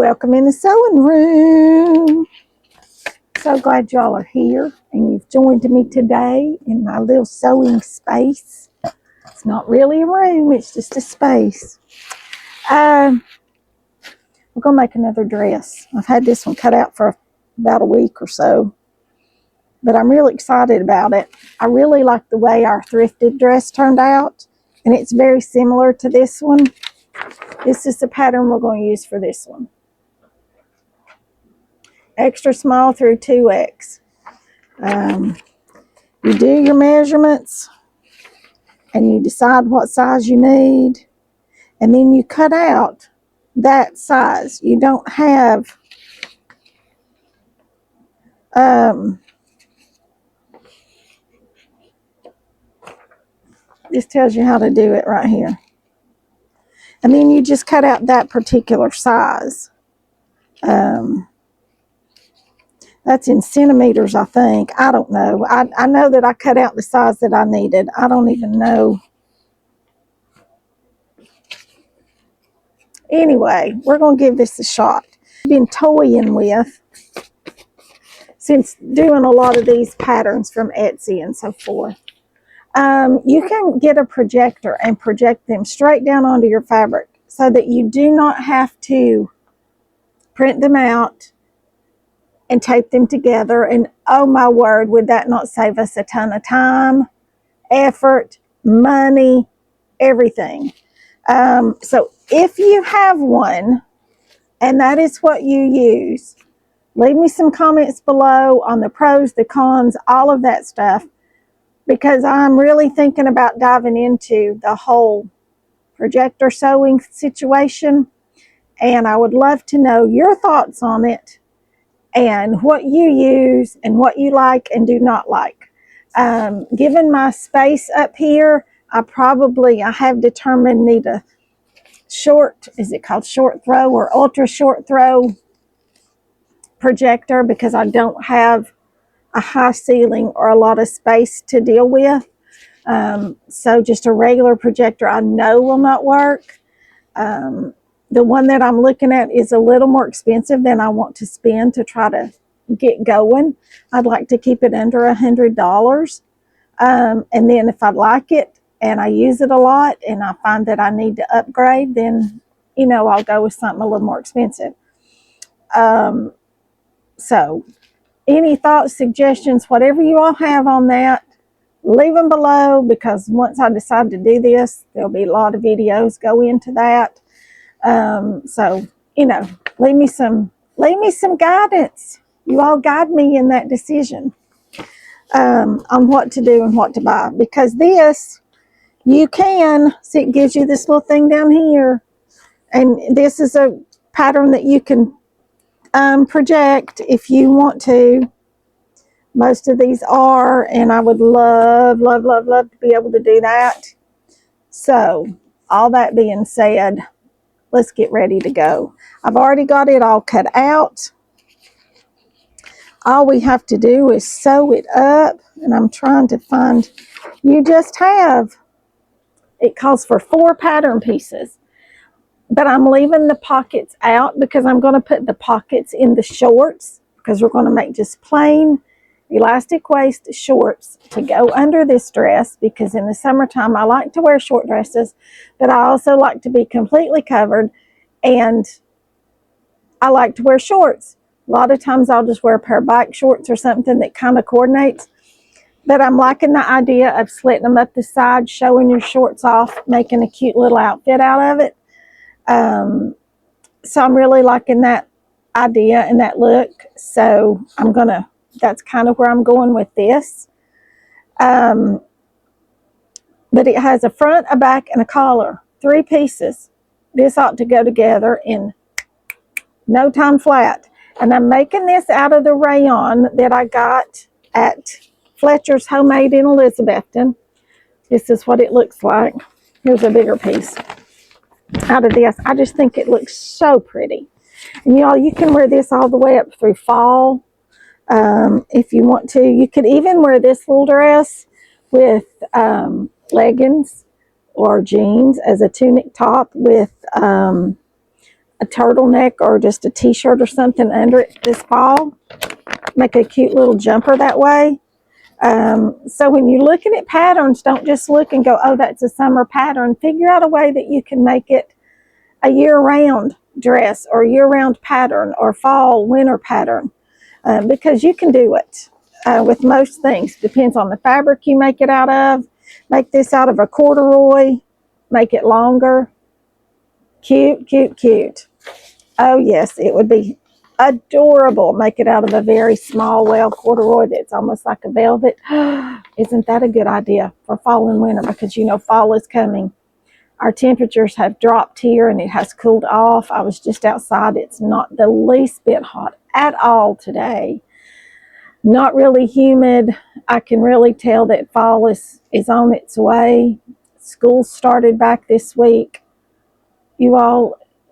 welcome in the sewing room. So glad y'all are here and you've joined me today in my little sewing space. It's not really a room, it's just a space. We're going to make another dress. I've had this one cut out for about a week or so, but I'm really excited about it. I really like the way our thrifted dress turned out, and it's very similar to this one. This is the pattern we're going to use for this one. Extra small through 2X. You do your measurements and you decide what size you need, and then you cut out that size. You don't have this tells you how to do it right here, and then you just cut out that particular size. That's in centimeters, I think. I don't know. I know that I cut out the size that I needed. I don't even know. Anyway, we're going to give this a shot. I've been toying with, since doing a lot of these patterns from Etsy and so forth. You can get a projector and project them straight down onto your fabric so that you do not have to print them out and tape them together. And oh my word, would that not save us a ton of time, effort, money, everything. So if you have one and that is what you use, leave me some comments below on the pros, the cons, all of that stuff, because I'm really thinking about diving into the whole projector sewing situation, and I would love to know your thoughts on it and what you use and what you like and do not like. Given my space up here, I have determined need a short, is it called short throw or ultra short throw projector, because I don't have a high ceiling or a lot of space to deal with. So just a regular projector I know will not work. The one that I'm looking at is a little more expensive than I want to spend to try to get going. I'd like to keep it under $100. And then if I like it and I use it a lot and I find that I need to upgrade, then, I'll go with something a little more expensive. So any thoughts, suggestions, whatever you all have on that, leave them below, because once I decide to do this, there'll be a lot of videos go into that. So, leave me some guidance. You all guide me in that decision, on what to do and what to buy, because this, you can see, it gives you this little thing down here, and this is a pattern that you can project if you want to. Most of these are, and I would love, love, love, love to be able to do that. So all that being said, let's get ready to go. I've already got it all cut out. All we have to do is sew it up, and I'm trying to find, it calls for 4 pattern pieces, but I'm leaving the pockets out because I'm going to put the pockets in the shorts, because we're going to make just plain elastic waist shorts to go under this dress, because in the summertime I like to wear short dresses, but I also like to be completely covered, and I like to wear shorts. A lot of times I'll just wear a pair of bike shorts or something that kind of coordinates, but I'm liking the idea of slitting them up the side, showing your shorts off, making a cute little outfit out of it. So I'm really liking that idea and that look, so that's kind of where I'm going with this. But it has a front, a back, and a collar. 3 pieces. This ought to go together in no time flat. And I'm making this out of the rayon that I got at Fletcher's Homemade in Elizabethton. This is what it looks like. Here's a bigger piece out of this. I just think it looks so pretty. And y'all, you can wear this all the way up through fall. If you want to, you could even wear this little dress with leggings or jeans as a tunic top with a turtleneck or just a t-shirt or something under it this fall. Make a cute little jumper that way. So when you're looking at patterns, don't just look and go, oh, that's a summer pattern. Figure out a way that you can make it a year-round dress or year-round pattern or fall, winter pattern, because you can do it with most things. Depends on the fabric you make it out of. Make this out of a corduroy. Make it longer. Cute, cute, cute. Oh, yes, it would be adorable. Make it out of a very small, well, corduroy that's almost like a velvet. Isn't that a good idea for fall and winter? Because, you know, fall is coming. Our temperatures have dropped here and it has cooled off. I was just outside. It's not the least bit hot at all today. Not really humid. I can really tell that fall is on its way. School started back this week.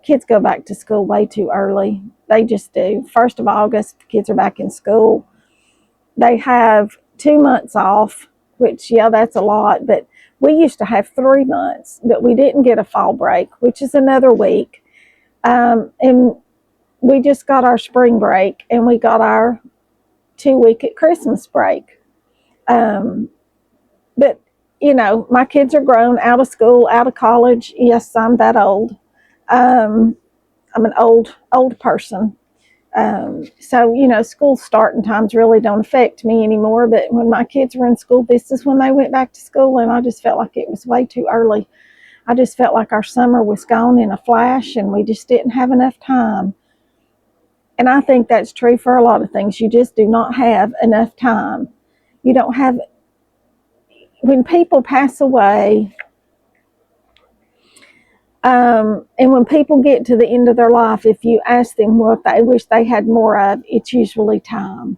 Kids go back to school way too early. They just do. 1st of August, the kids are back in school. They have 2 months off, which, yeah, that's a lot, but we used to have 3 months, but we didn't get a fall break, which is another week. And we just got our spring break, and we got our 2-week at Christmas break. But, you know, my kids are grown, out of school, out of college. Yes, I'm that old. I'm an old person. So, you know, school starting times really don't affect me anymore. But when my kids were in school, this is when they went back to school, and I just felt like it was way too early. I just felt like our summer was gone in a flash, and we just didn't have enough time. And I think that's true for a lot of things. You just do not have enough time. You don't have, when people pass away, and when people get to the end of their life, if you ask them what they wish they had more of, it's usually time.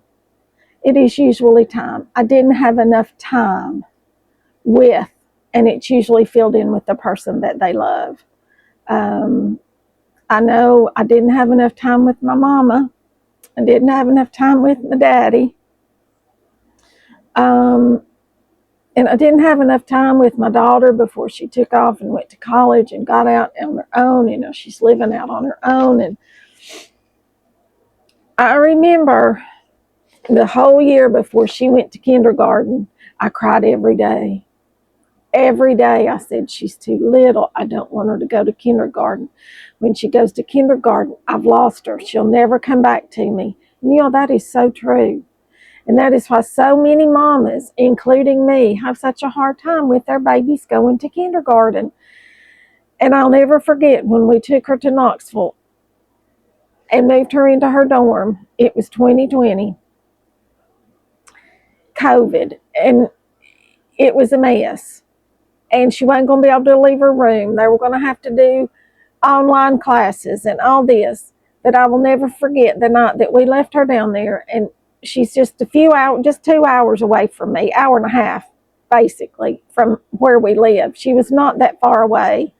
It is usually time. I didn't have enough time with, and it's usually filled in with the person that they love. I know I didn't have enough time with my mama. I didn't have enough time with my daddy. And I didn't have enough time with my daughter before she took off and went to college and got out on her own. You know, she's living out on her own. And I remember the whole year before she went to kindergarten, I cried every day. Every day I said, she's too little. I don't want her to go to kindergarten. When she goes to kindergarten, I've lost her. She'll never come back to me. And, you know, that is so true. And that is why so many mamas, including me, have such a hard time with their babies going to kindergarten. And I'll never forget when we took her to Knoxville and moved her into her dorm. It was 2020, COVID, and it was a mess. And she wasn't going to be able to leave her room. They were going to have to do online classes and all this. But I will never forget the night that we left her down there, and she's just a few hours, just 2 hours away from me, hour and a half, basically, from where we live. She was not that far away.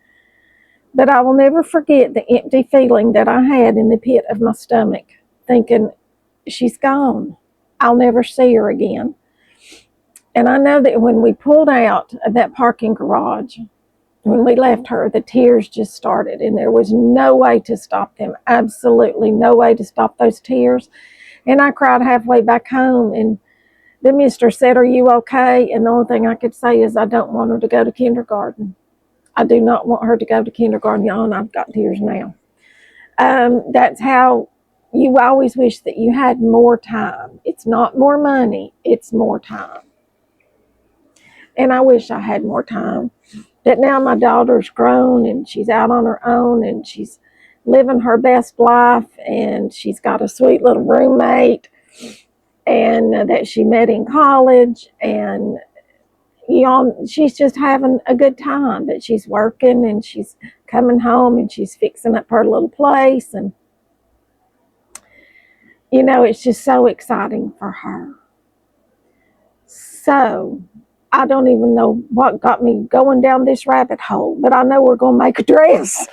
But I will never forget the empty feeling that I had in the pit of my stomach, thinking, she's gone. I'll never see her again. And I know that when we pulled out of that parking garage, when we left her, the tears just started, and there was no way to stop them. Absolutely no way to stop those tears. And I cried halfway back home, and the mister said, are you okay? And the only thing I could say is, I don't want her to go to kindergarten. I do not want her to go to kindergarten, y'all, and I've got tears now. That's how you always wish that you had more time. It's not more money, it's more time. And I wish I had more time. But now my daughter's grown, and she's out on her own, and she's living her best life, and she's got a sweet little roommate and that she met in college, and you know, she's just having a good time. But she's working, and she's coming home, and she's fixing up her little place, and you know, it's just so exciting for her. So I don't even know what got me going down this rabbit hole, but I know we're going to make a dress.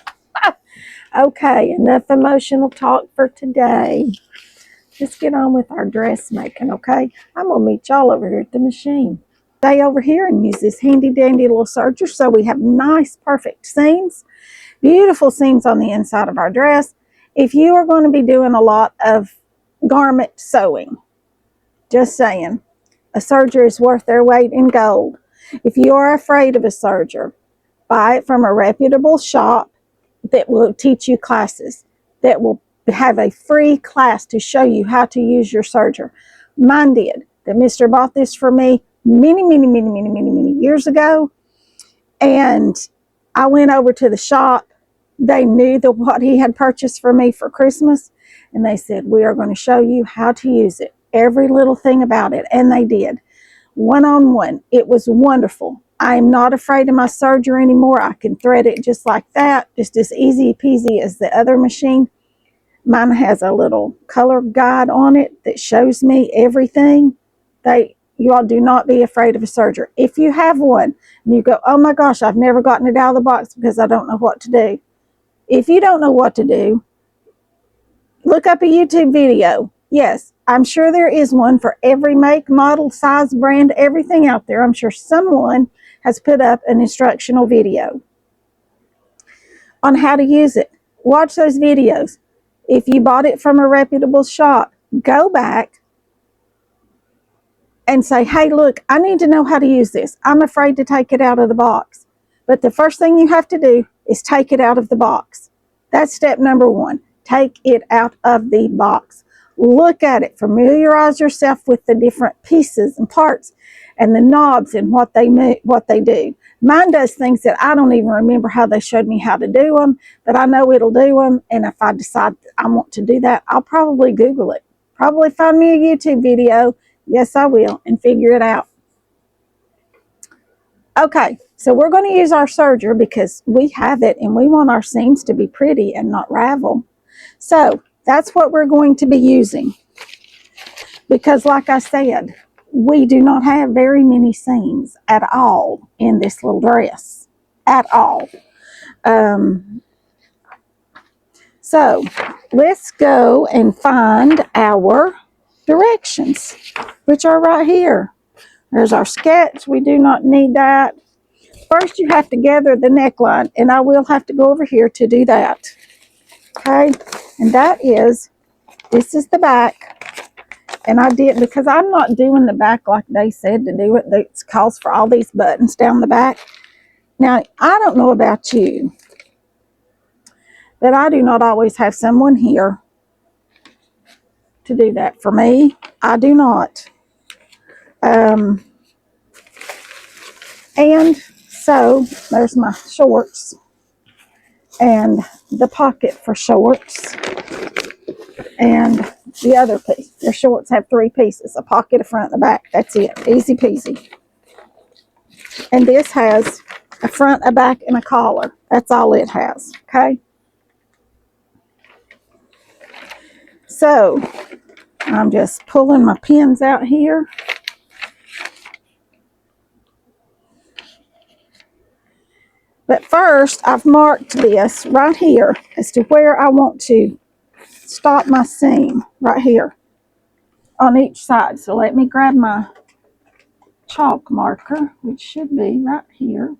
Okay, enough emotional talk for today. Let's get on with our dressmaking, okay? I'm going to meet y'all over here at the machine. Stay over here and use this handy dandy little serger so we have nice, perfect seams. Beautiful seams on the inside of our dress. If you are going to be doing a lot of garment sewing, just saying, a serger is worth their weight in gold. If you are afraid of a serger, buy it from a reputable shop that will teach you classes, that will have a free class to show you how to use your serger. Mine did. The mister bought this for me many years ago, and I went over to the shop. They knew what he had purchased for me for Christmas, and they said, we are going to show you how to use it, every little thing about it, and they did. One-on-one. It was wonderful. I am not afraid of my serger anymore. I can thread it just like that, just as easy peasy as the other machine. Mine has a little color guide on it that shows me everything. You all do not be afraid of a serger. If you have one and you go, oh my gosh, I've never gotten it out of the box because I don't know what to do. If you don't know what to do, look up a YouTube video. Yes, I'm sure there is one for every make, model, size, brand, everything out there. I'm sure someone has put up an instructional video on how to use it. Watch those videos. If you bought it from a reputable shop, go back and say, hey, look, I need to know how to use this. I'm afraid to take it out of the box. But the first thing you have to do is take it out of the box. That's step number one. Take it out of the box. Look at it. Familiarize yourself with the different pieces and parts and the knobs and what they do. Mine does things that I don't even remember how they showed me how to do them, but I know it'll do them. And if I decide I want to do that, I'll probably Google it. Probably find me a YouTube video. Yes, I will, and figure it out. Okay, so we're going to use our serger because we have it and we want our seams to be pretty and not ravel. So that's what we're going to be using. Because like I said, we do not have very many seams at all in this little dress. At all. So let's go and find our directions, which are right here. There's our sketch. We do not need that. First, you have to gather the neckline, and I will have to go over here to do that. Okay, and this is the back, and I did, because I'm not doing the back like they said to do it. It calls for all these buttons down the back. Now, I don't know about you, but I do not always have someone here to do that for me. I do not. And so there's my shorts and the pocket for shorts and the other piece. Their shorts have 3 pieces, a pocket, a front, and a back. That's it. Easy peasy. And this has a front, a back, and a collar. That's all it has. Okay. So I'm just pulling my pins out here. But first, I've marked this right here as to where I want to stop my seam, right here on each side. So let me grab my chalk marker, which should be right here.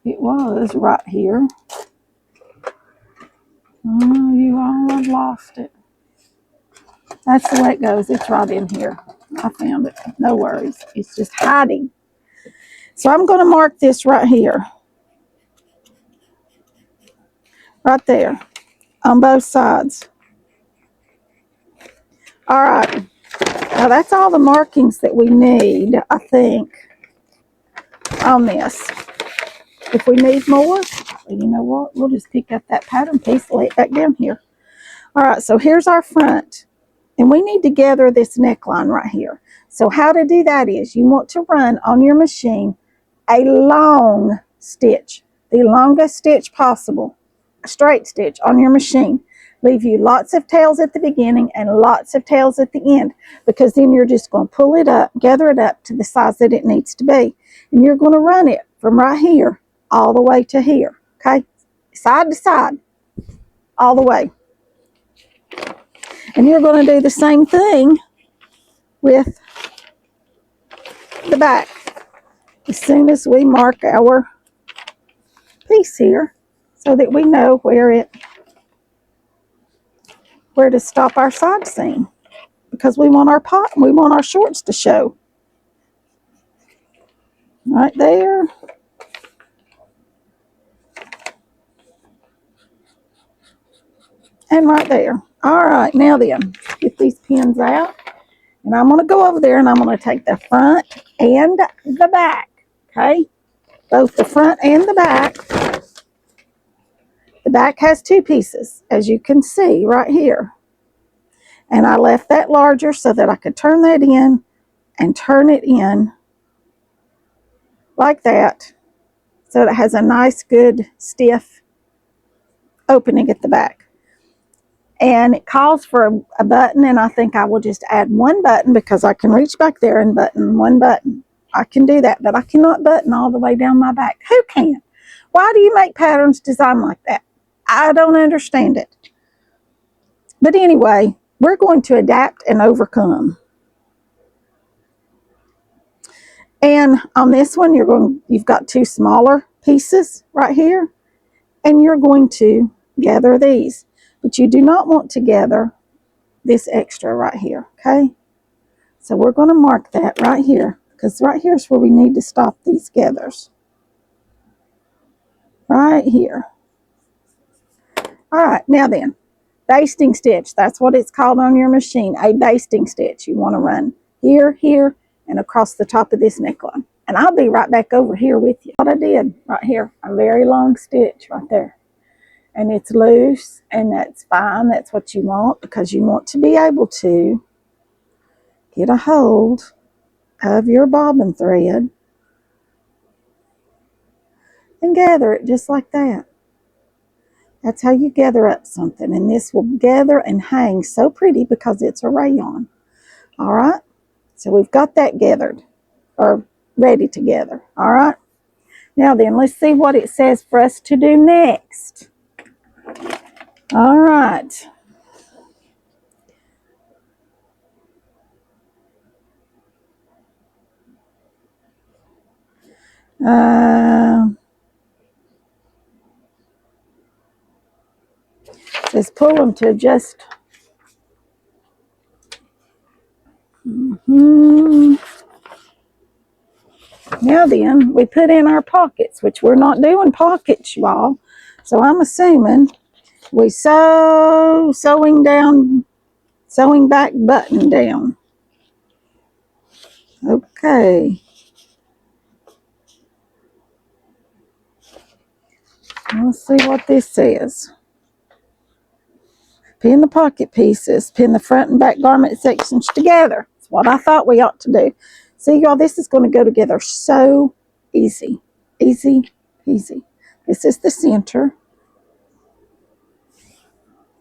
It was right here. Oh, you all have lost it. That's the way it goes. It's right in here. I found it. No worries. It's just hiding. So I'm going to mark this right here. Right there. On both sides. All right. Now that's all the markings that we need, I think, on this. If we need more, you know what? We'll just pick up that pattern piece, lay it back down here. All right, so here's our front. And we need to gather this neckline right here. So how to do that is you want to run on your machine a long stitch, the longest stitch possible, a straight stitch on your machine. Leave you lots of tails at the beginning and lots of tails at the end, because then you're just going to pull it up, gather it up to the size that it needs to be. And you're going to run it from right here all the way to here, okay? Side to side, all the way. And you're going to do the same thing with the back. As soon as we mark our piece here, so that we know where to stop our side seam, because we want our shorts to show. Right there. And right there. All right, now then, get these pins out. And I'm going to go over there and I'm going to take the front and the back. Okay? Both the front and the back. The back has two pieces, as you can see right here. And I left that larger so that I could turn that in and turn it in like that, so it has a nice, good, stiff opening at the back. And it calls for a button, and I think I will just add one button because I can reach back there and button one button. I can do that, but I cannot button all the way down my back. Who can? Why do you make patterns designed like that? I don't understand it. But anyway, we're going to adapt and overcome. And on this one, you've got two smaller pieces right here, and you're going to gather these. But you do not want to gather this extra right here, okay? So we're going to mark that right here, because right here is where we need to stop these gathers. Right here. All right, now then, basting stitch. That's what it's called on your machine, a basting stitch. You want to run here, here, and across the top of this neckline. And I'll be right back over here with you. What I did right here, a very long stitch right there. And it's loose, and that's fine. That's what you want, because you want to be able to get a hold of your bobbin thread and gather it just like that. That's how you gather up something. And this will gather and hang so pretty because it's a rayon. All right. So we've got that gathered, or ready to gather. All right. Now then, let's see what it says for us to do next. All right. Just pull them to just. Now then, we put in our pockets, which we're not doing pockets, y'all. So I'm assuming we sewing back button down. Okay. Let's see what this says. Pin the pocket pieces, pin the front and back garment sections together. That's what I thought we ought to do. See, y'all, this is going to go together so easy. Easy, easy. This is the center.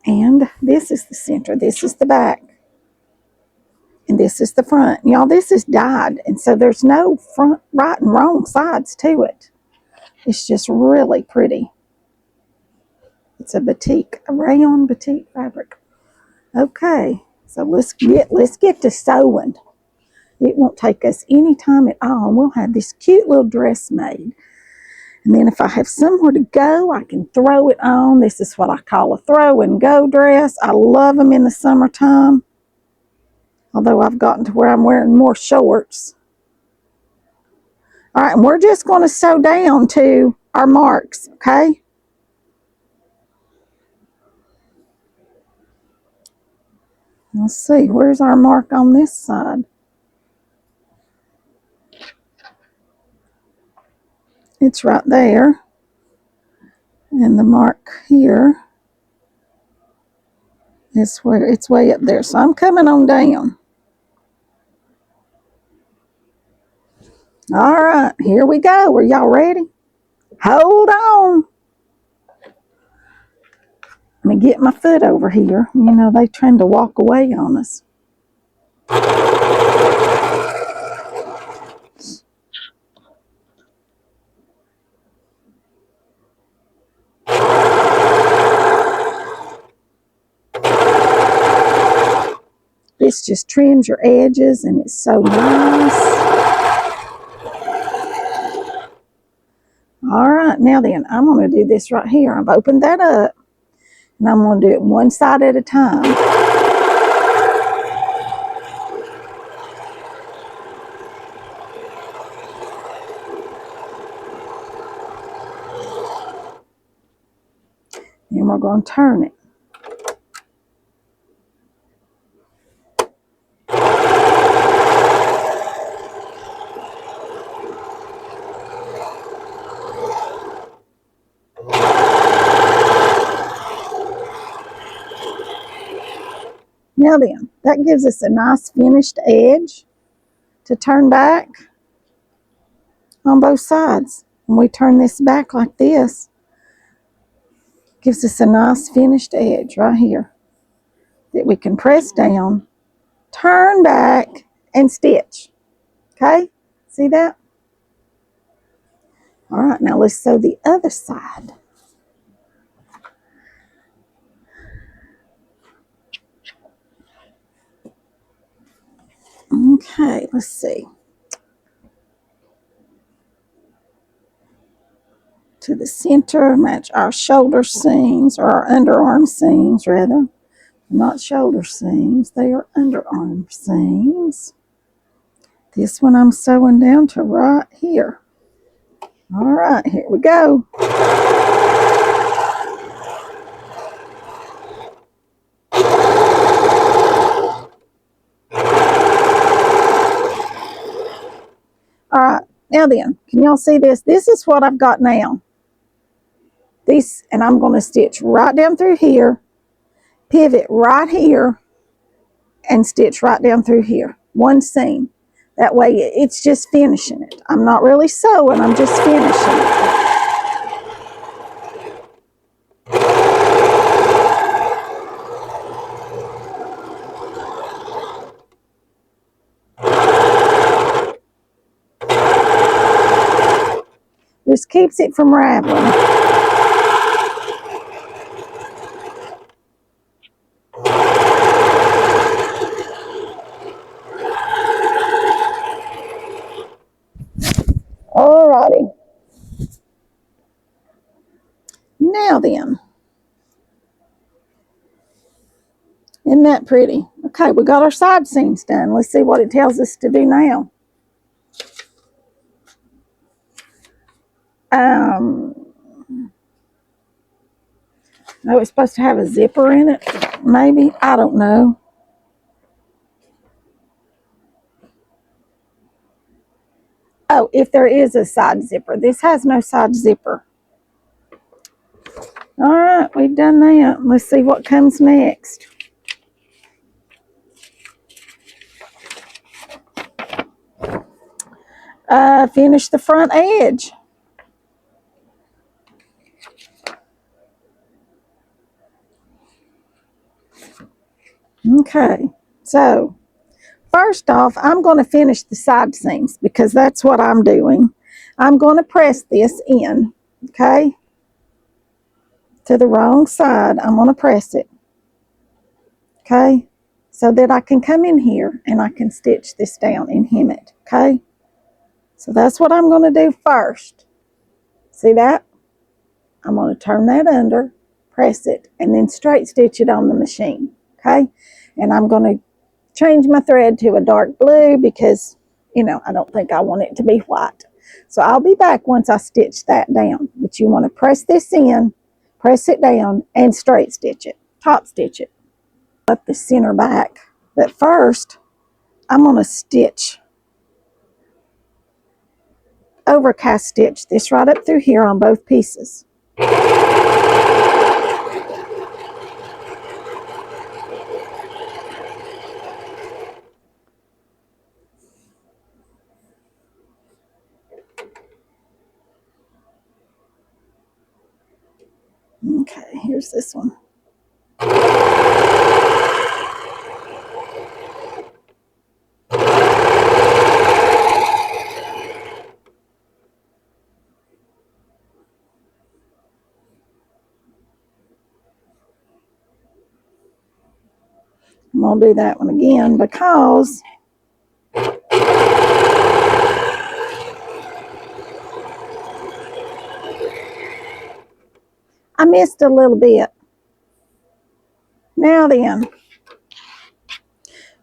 And this is the center. This is the back. And this is the front. Y'all, this is dyed. And so there's no front, right and wrong sides to it. It's just really pretty. It's a rayon batik fabric. Okay, so let's get to sewing. It won't take us any time at all. We'll have this cute little dress made. And then if I have somewhere to go, I can throw it on. This is what I call a throw and go dress. I love them in the summertime. Although I've gotten to where I'm wearing more shorts. All right, and we're just going to sew down to our marks, okay? Let's see, where's our mark on this side? It's right there. And the mark here is where it's way up there. So I'm coming on down. All right, here we go. Are y'all ready? Hold on. Let me get my foot over here. You know, they trying to walk away on us. This just trims your edges and it's so nice. All right, right, now then, I'm going to do this right here. I've opened that up, and I'm going to do it one side at a time. Then we're going to turn it. Now then, that gives us a nice finished edge to turn back on both sides. When we turn this back like this, gives us a nice finished edge right here that we can press down, turn back, and stitch. Okay? See that? All right, now let's sew the other side. Okay, let's see. To the center, match our shoulder seams, or our underarm seams rather. Not shoulder seams, they are underarm seams. This one I'm sewing down to right here. All right, here we go. All right, now then, can y'all see this? This is what I've got now. This, and I'm going to stitch right down through here, pivot right here, and stitch right down through here. One seam. That way it's just finishing it. I'm not really sewing, I'm just finishing it. This keeps it from raveling. Alrighty. Now then. Isn't that pretty? Okay, we got our side seams done. Let's see what it tells us to do now. Oh, it's supposed to have a zipper in it, maybe. I don't know. Oh, if there is a side zipper. This has no side zipper. All right, we've done that. Let's see what comes next. Finish the front edge. Okay, so first off, I'm going to finish the side seams because that's what I'm doing. I'm going to press this in, okay, to the wrong side. I'm going to press it, okay, so that I can come in here and I can stitch this down and hem it, okay. So that's what I'm going to do first. See that? I'm going to turn that under, press it, and then straight stitch it on the machine, okay. And I'm going to change my thread to a dark blue because, you know, I don't think I want it to be white. So I'll be back once I stitch that down. But you want to press this in, press it down, and straight stitch it, top stitch it up the center back. But first, I'm going to stitch, overcast stitch this right up through here on both pieces. Okay, here's this one. I'm going to do that one again because I missed a little bit. Now then.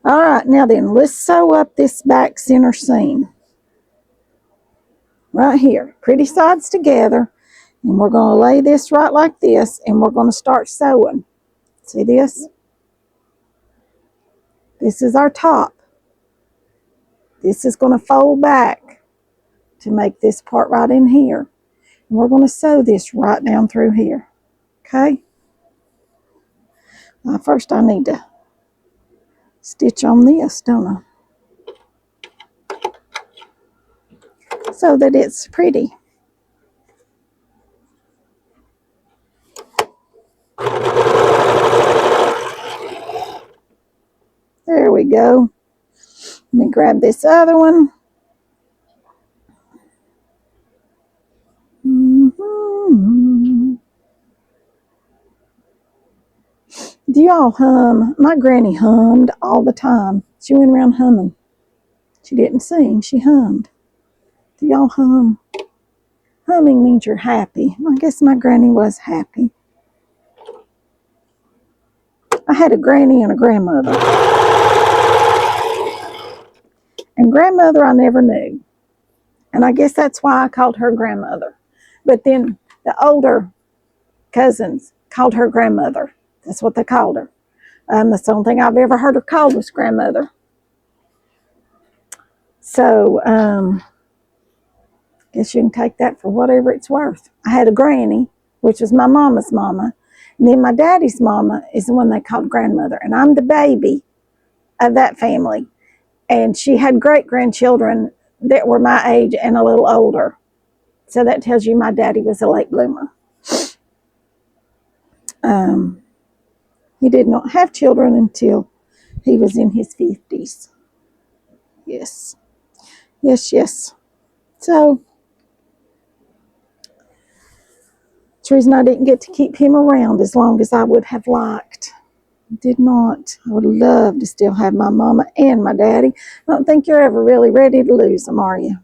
All right, now then, let's sew up this back center seam. Right here, pretty sides together. And we're going to lay this right like this, and we're going to start sewing. See this? This is our top. This is going to fold back to make this part right in here. And we're going to sew this right down through here. Okay? Now first I need to stitch on this, don't I? So that it's pretty. There we go. Let me grab this other one. Do y'all hum? My granny hummed all the time. She went around humming. She didn't sing, she hummed. Do y'all hum? Humming means you're happy. I guess my granny was happy. I had a granny and a grandmother. And grandmother I never knew. And I guess that's why I called her grandmother. But then the older cousins called her grandmother. That's what they called her. That's the only thing I've ever heard her called was grandmother. So, guess you can take that for whatever it's worth. I had a granny, which was my mama's mama. And then my daddy's mama is the one they called grandmother. And I'm the baby of that family. And she had great-grandchildren that were my age and a little older. So that tells you my daddy was a late bloomer. He did not have children until he was in his 50s. Yes. Yes, yes. So, that's the reason I didn't get to keep him around as long as I would have liked. Did not. I would love to still have my mama and my daddy. I don't think you're ever really ready to lose them, are you?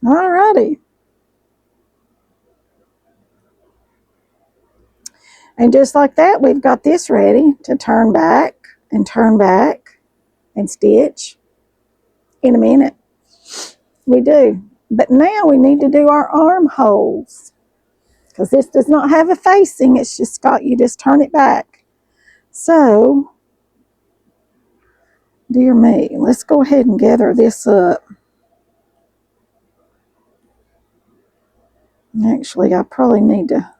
Alrighty. And just like that, we've got this ready to turn back and stitch in a minute. We do. But now we need to do our armholes. Because this does not have a facing. It's just got, you just turn it back. So, dear me, let's go ahead and gather this up. Actually, I probably need to.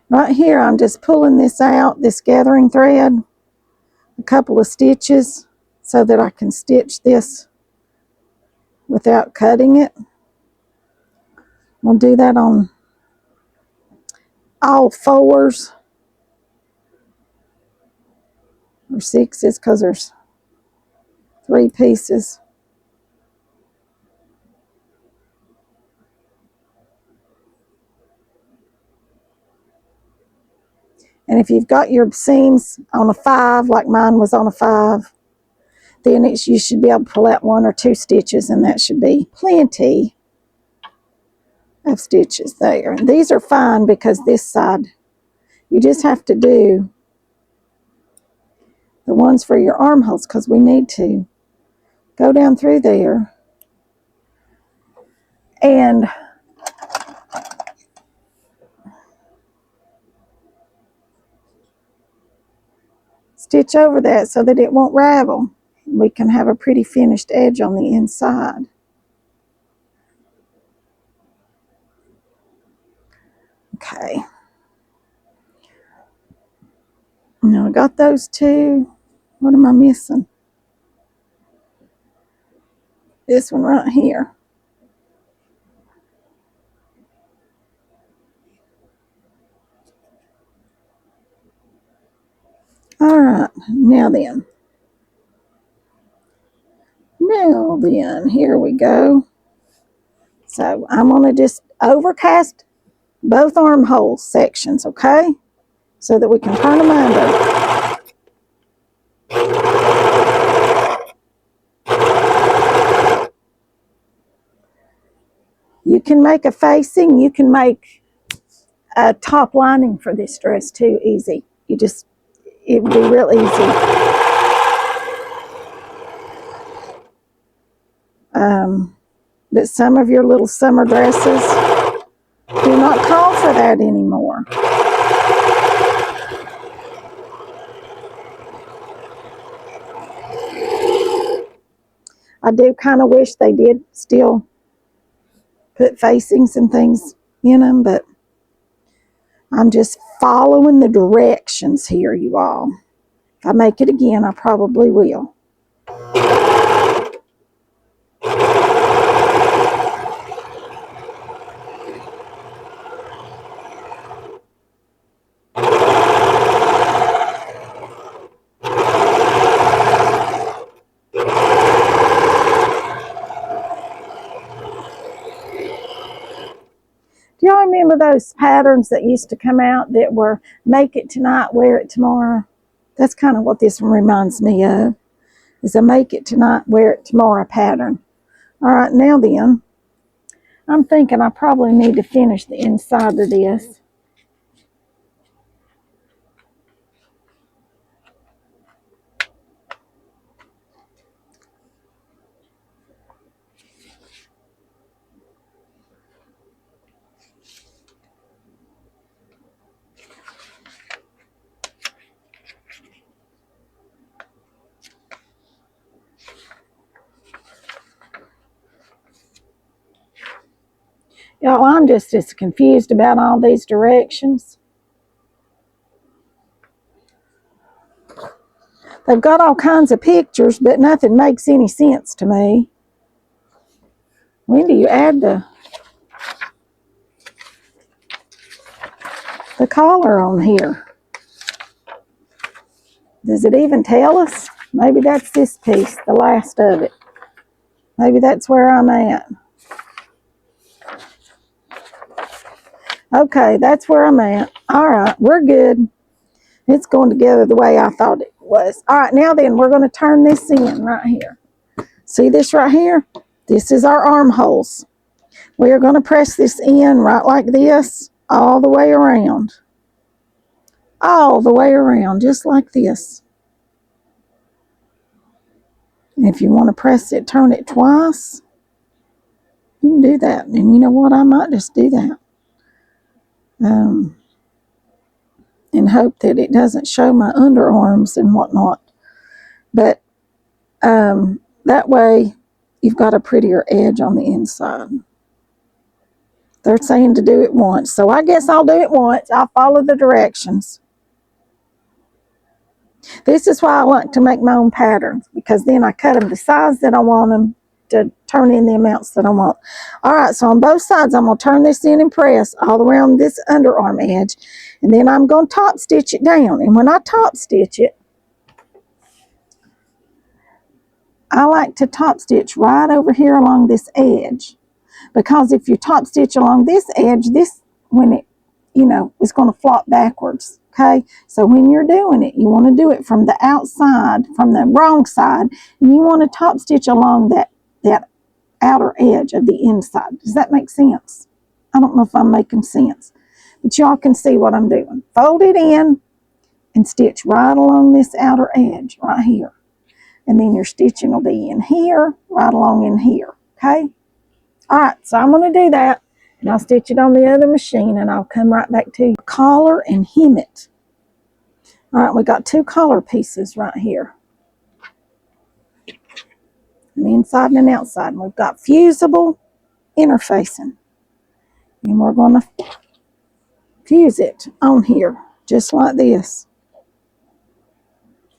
Right here, I'm just pulling this out, this gathering thread, a couple of stitches so that I can stitch this without cutting it. We'll do that on all fours or sixes because there's 3 pieces. And if you've got your seams on a 5, like mine was on a 5, then you should be able to pull out 1 or 2 stitches, and that should be plenty of stitches there. And these are fine because this side, you just have to do the ones for your armholes because we need to go down through there and stitch over that so that it won't ravel. We can have a pretty finished edge on the inside. Okay. I got those two. What am I missing? This one right here. All right, now then, here we go. So I'm going to just overcast both armhole sections, okay? So that we can turn them under. You can make a facing, you can make a top lining for this dress too, easy. It would be real easy. But some of your little summer dresses do not call for that anymore. I do kind of wish they did still put facings and things in them, but I'm just following the directions here, you all. If I make it again, I probably will. Do y'all remember those patterns that used to come out that were make it tonight, wear it tomorrow? That's kind of what this one reminds me of, is a make it tonight, wear it tomorrow pattern. All right, now then, I'm thinking I probably need to finish the inside of this. Y'all, I'm just as confused about all these directions. They've got all kinds of pictures, but nothing makes any sense to me. When do you add the collar on here? Does it even tell us? Maybe that's this piece, the last of it. Maybe that's where I'm at. Okay, that's where I'm at. All right, we're good. It's going together the way I thought it was. All right, now then, we're going to turn this in right here. See this right here? This is our armholes. We are going to press this in right like this, all the way around. All the way around, just like this. And if you want to press it, turn it twice, you can do that. And you know what? I might just do that. And hope that it doesn't show my underarms and whatnot. But that way, you've got a prettier edge on the inside. They're saying to do it once, so I guess I'll do it once. I'll follow the directions. This is why I like to make my own patterns, because then I cut them the size that I want them to turn in the amounts that I want. All right, so on both sides, I'm going to turn this in and press all around this underarm edge, and then I'm going to top stitch it down. And when I top stitch it, I like to top stitch right over here along this edge, because if you top stitch along this edge, when it, is going to flop backwards. Okay, so when you're doing it, you want to do it from the outside, from the wrong side, and you want to top stitch along that outer edge of the inside. Does that make sense? I don't know if I'm making sense, but y'all can see what I'm doing. Fold it in and stitch right along this outer edge right here. And then your stitching will be in here, right along in here, okay? All right, so I'm going to do that, and I'll stitch it on the other machine, and I'll come right back to you. Collar and hem it. All right, we got two collar pieces right here. An inside and an outside. And we've got fusible interfacing. And we're going to fuse it on here, just like this.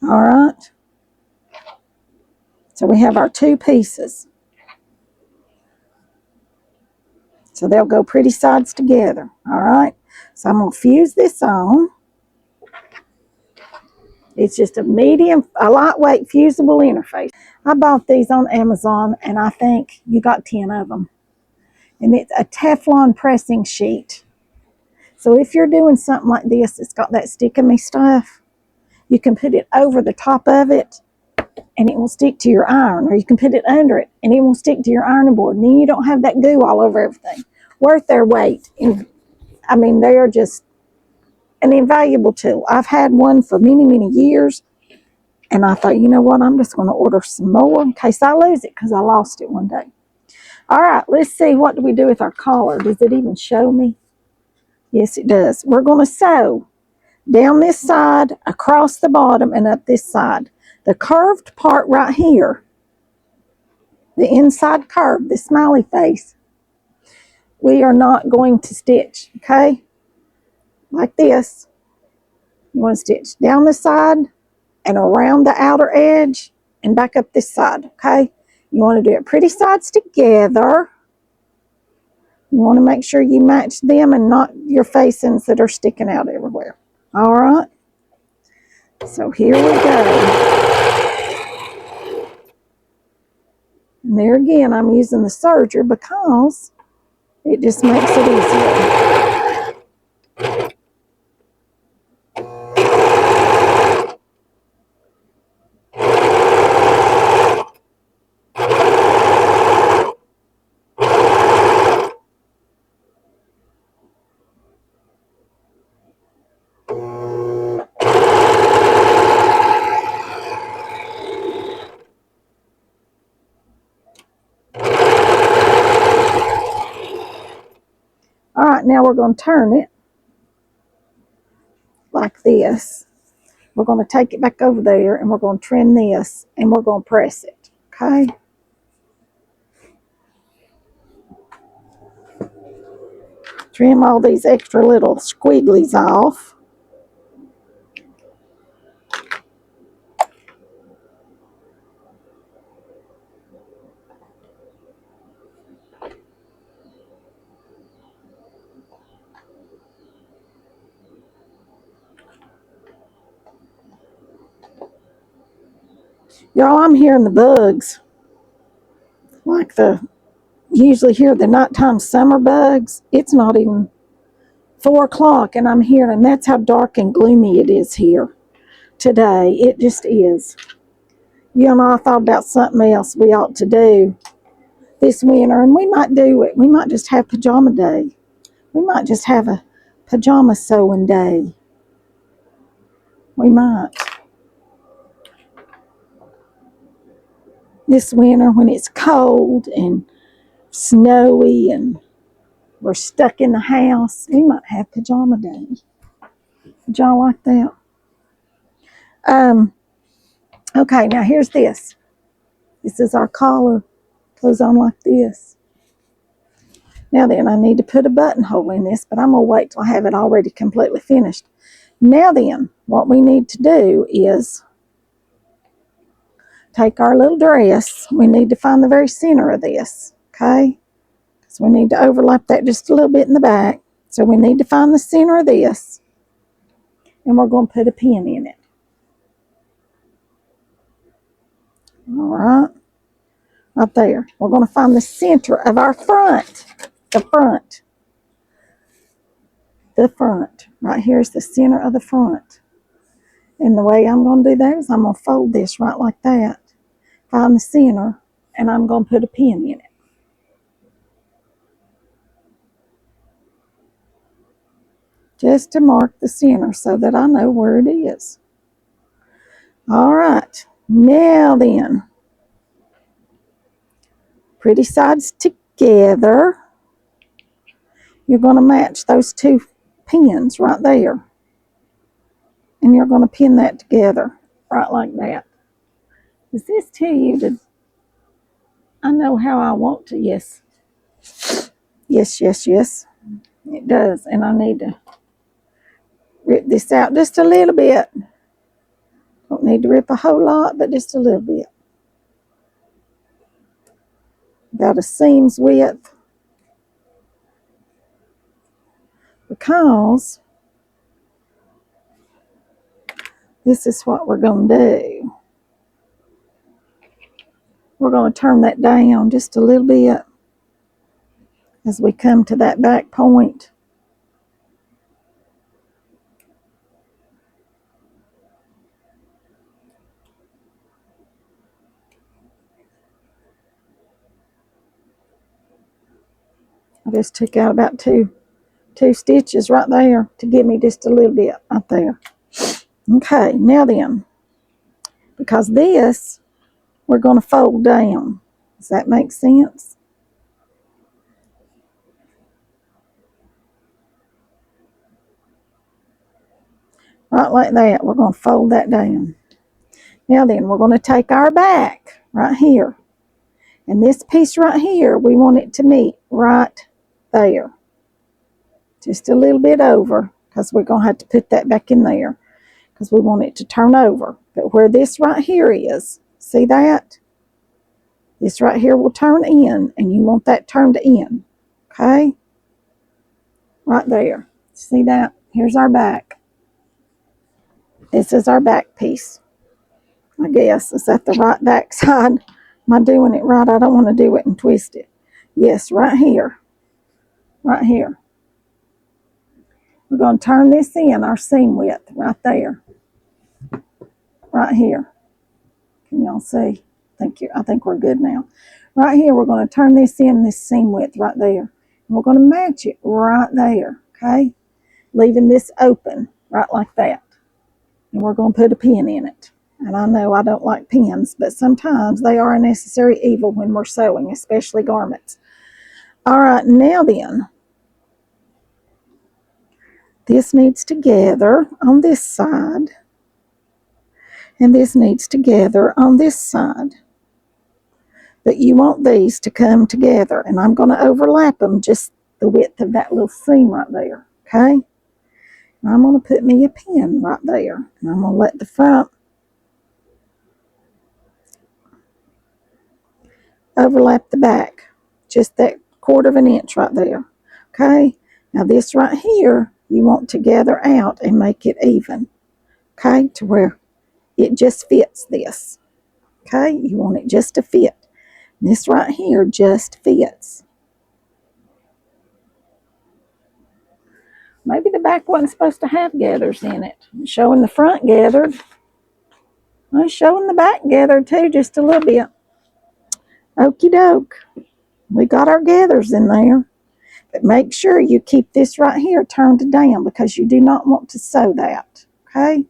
All right. So we have our two pieces. So they'll go pretty sides together. All right. So I'm going to fuse this on. It's just a lightweight fusible interface. I bought these on Amazon, and I think you got 10 of them. And it's a Teflon pressing sheet. So if you're doing something like this, it's got that stick-a-me stuff, you can put it over the top of it, and it will stick to your iron. Or you can put it under it, and it will stick to your ironing board. And then you don't have that goo all over everything. Worth their weight. I mean, they are just an invaluable tool. I've had one for many, many years. And I thought, you know what, I'm just going to order some more in case I lose it, because I lost it one day. All right, let's see, what do we do with our collar? Does it even show me? Yes, it does. We're going to sew down this side, across the bottom, and up this side. The curved part right here, the inside curve, the smiley face, we are not going to stitch, okay? Like this. You want to stitch down the side and around the outer edge and back up this side, okay? You want to do it pretty sides together. You want to make sure you match them and not your facings that are sticking out everywhere. All right? So here we go. And there again, I'm using the serger because it just makes it easier. All right, now we're going to turn it like this. We're going to take it back over there, and we're going to trim this, and we're going to press it, okay? Trim all these extra little squigglies off. Y'all, I'm hearing the bugs. Like usually hear the nighttime summer bugs. It's not even 4 o'clock, and I'm hearing them. That's how dark and gloomy it is here today. It just is. You know, I thought about something else we ought to do this winter, and we might do it. We might just have pajama day. We might just have a pajama sewing day. We might. This winter, when it's cold and snowy and we're stuck in the house, we might have pajama day. Would y'all like that? Okay, now here's this. This is our collar. Goes on like this. Now then, I need to put a buttonhole in this, but I'm going to wait till I have it already completely finished. Now then, what we need to do is take our little dress. We need to find the very center of this, okay? So we need to overlap that just a little bit in the back. So we need to find the center of this, and we're going to put a pin in it. All right. Right there. We're going to find the center of our front. The front. The front. Right here is the center of the front. And the way I'm going to do that is I'm going to fold this right like that. Find the center, and I'm going to put a pin in it. Just to mark the center so that I know where it is. All right. Now then. Pretty sides together. You're going to match those two pins right there. And you're going to pin that together right like that. Does this tell you to, I know how I want to, yes. Yes, yes, yes. It does. And I need to rip this out just a little bit. Don't need to rip a whole lot, but just a little bit. Got a seams width because this is what we're going to do. We're going to turn that down just a little bit as we come to that back point. I just took out about two stitches right there to give me just a little bit right there. Okay, now then, because this we're going to fold down. Does that make sense? Right like that, we're going to fold that down. Now then, we're going to take our back right here. And this piece right here, we want it to meet right there. Just a little bit over, because we're going to have to put that back in there, because we want it to turn over. But where this right here is, see that? This right here will turn in, and you want that turned in. Okay? Right there. See that? Here's our back. This is our back piece. I guess. Is that the right back side? Am I doing it right? I don't want to do it and twist it. Yes, right here. Right here. We're going to turn this in, our seam width, right there. Right here. Can y'all see? I think we're good now. Right here, we're going to turn this in, this seam width right there. And we're going to match it right there, okay? Leaving this open, right like that. And we're going to put a pin in it. And I know I don't like pins, but sometimes they are a necessary evil when we're sewing, especially garments. All right, now then, this needs to gather on this side, and this needs to gather on this side. But you want these to come together, and I'm going to overlap them just the width of that little seam right there, okay? And I'm going to put me a pin right there, and I'm going to let the front overlap the back, just that 1/4 of an inch right there, okay? Now this right here, you want to gather out and make it even, okay, to where it just fits this, okay? You want it just to fit. This right here just fits. Maybe the back wasn't supposed to have gathers in it. Showing the front gathered. I'm showing the back gathered too, just a little bit. Okie doke. We got our gathers in there. But make sure you keep this right here turned down, because you do not want to sew that, okay?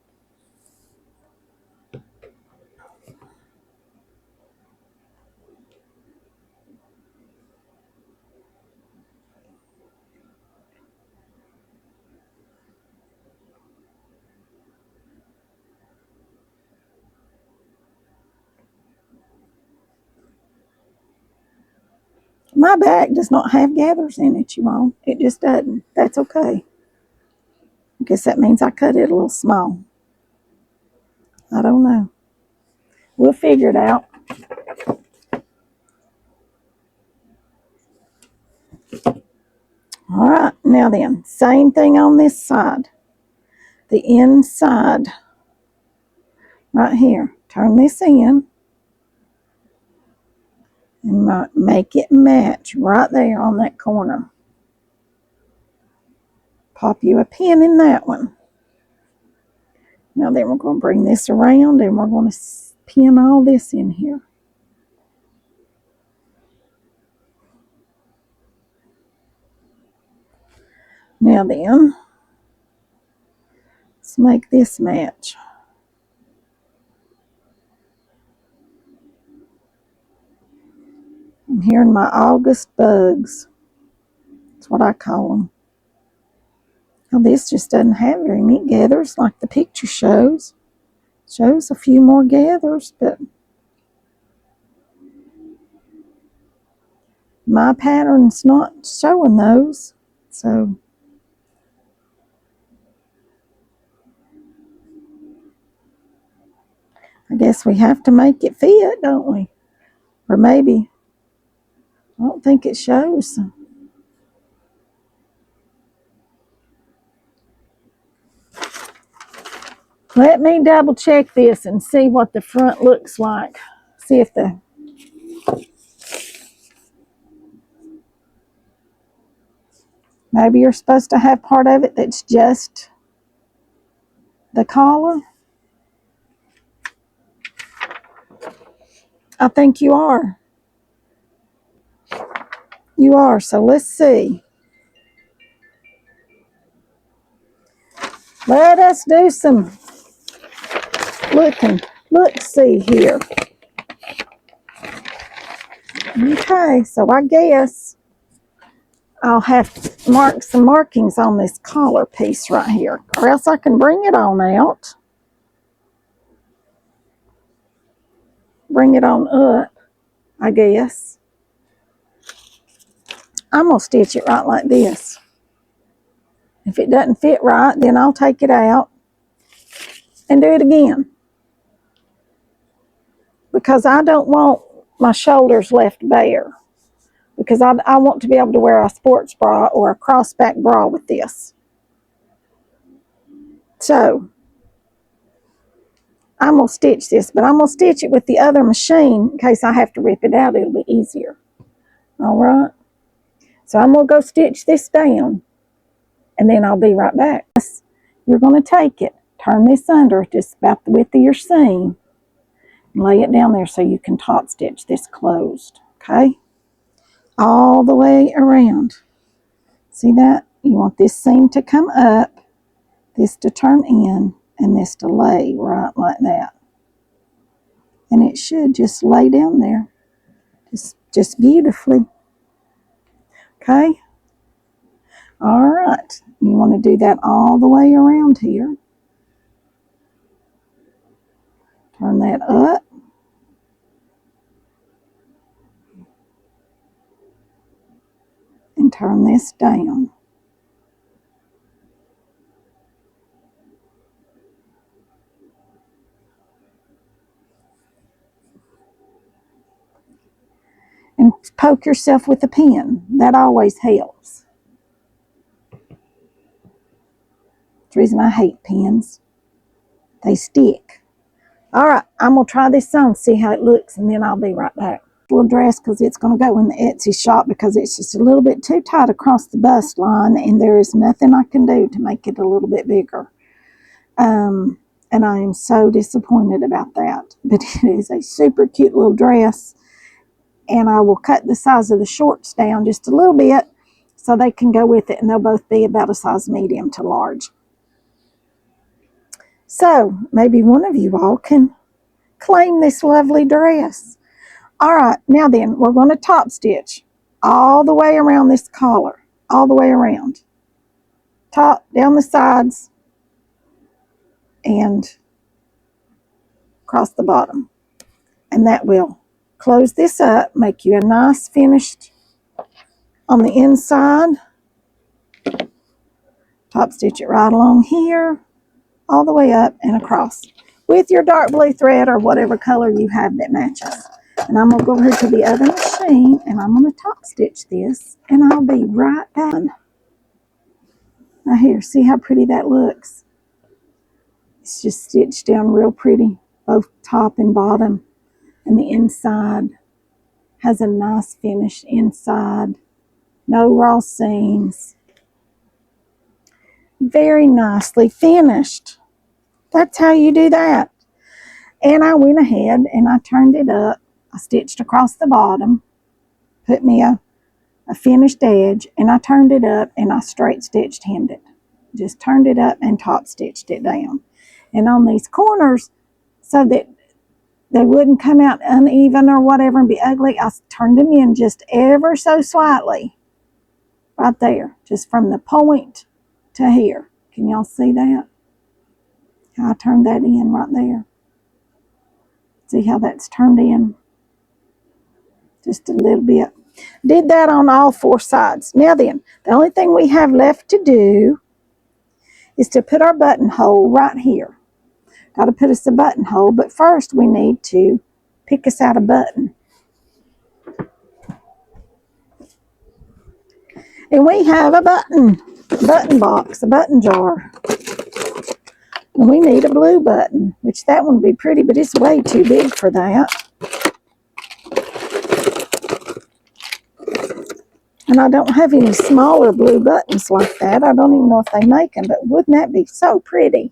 My back does not have gathers in it, you all. It just doesn't. That's okay. I guess that means I cut it a little small. I don't know. We'll figure it out. All right, now then, same thing on this side. The inside, right here. Turn this in and make it match right there on that corner. Pop you a pin in that one. Now then, we're going to bring this around, and we're going to pin all this in here. Now then, let's make this match. I'm hearing my August bugs. That's what I call them. Now this just doesn't have very neat gathers like the picture shows. Shows a few more gathers, but my pattern's not showing those. So guess we have to make it fit, don't we? Or maybe, I don't think it shows. Let me double check this and see what the front looks like. See if maybe you're supposed to have part of it that's just the collar. I think you are. You are, so let's see. Let us do some look-see here. Okay, so I guess I'll have to mark some markings on this collar piece right here, or else I can bring it on out. Bring it on up, I guess. I'm going to stitch it right like this. If it doesn't fit right, then I'll take it out and do it again. Because I don't want my shoulders left bare. Because I want to be able to wear a sports bra or a crossback bra with this. So, I'm going to stitch this, but I'm going to stitch it with the other machine in case I have to rip it out. It'll be easier. All right. So, I'm going to go stitch this down, and then I'll be right back. You're going to take it, turn this under just about the width of your seam, and lay it down there so you can top stitch this closed. Okay? All the way around. See that? You want this seam to come up, this to turn in, and this to lay right like that. And it should just lay down there. Just beautifully. Okay? All right. You want to do that all the way around here. Turn that up. And turn this down. And poke yourself with a pin. That always helps. That's the reason I hate pins. They stick. All right, I'm going to try this on, see how it looks, and then I'll be right back. Little dress, because it's going to go in the Etsy shop because it's just a little bit too tight across the bust line, and there is nothing I can do to make it a little bit bigger. And I am so disappointed about that. But it is a super cute little dress. And I will cut the size of the shorts down just a little bit so they can go with it, and they'll both be about a size medium to large. So maybe one of you all can claim this lovely dress. All right, now then, we're going to top stitch all the way around this collar, all the way around. Top, down the sides, and across the bottom. And that will close this up, make you a nice finished on the inside. Top stitch it right along here, all the way up and across with your dark blue thread or whatever color you have that matches. And I'm going to go over to the other machine and I'm going to top stitch this, and I'll be right back. Now here, see how pretty that looks? It's just stitched down real pretty, both top and bottom. And the inside has a nice finish inside. No raw seams. Very nicely finished. That's how you do that. And I went ahead and I turned it up. I stitched across the bottom, put me a finished edge, and I turned it up and I straight stitched hemmed it. Just turned it up and top stitched it down. And on these corners, so that they wouldn't come out uneven or whatever and be ugly, I turned them in just ever so slightly. Right there, just from the point to here. Can y'all see that? I turned that in right there. See how that's turned in? Just a little bit. Did that on all four sides. Now then, the only thing we have left to do is to put our buttonhole right here. got to put us a buttonhole. But first we need to pick us out a button. And we have a button box, a button jar. And we need a blue button, which that one would be pretty, but it's way too big for that. And I don't have any smaller blue buttons like that. I don't even know if they make them, but wouldn't that be so pretty?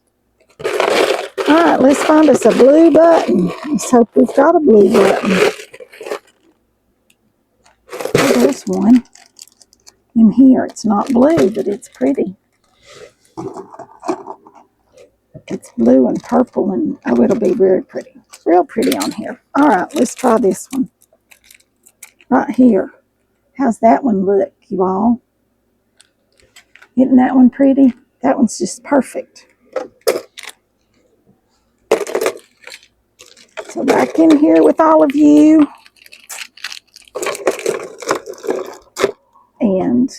All right, let's find us a blue button. Let's hope we've got a blue button. Oh, there's one. In here, it's not blue, but it's pretty. It's blue and purple, and oh, it'll be very pretty. Real pretty on here. All right, let's try this one. Right here. How's that one look, you all? Isn't that one pretty? That one's just perfect. So back in here with all of you. And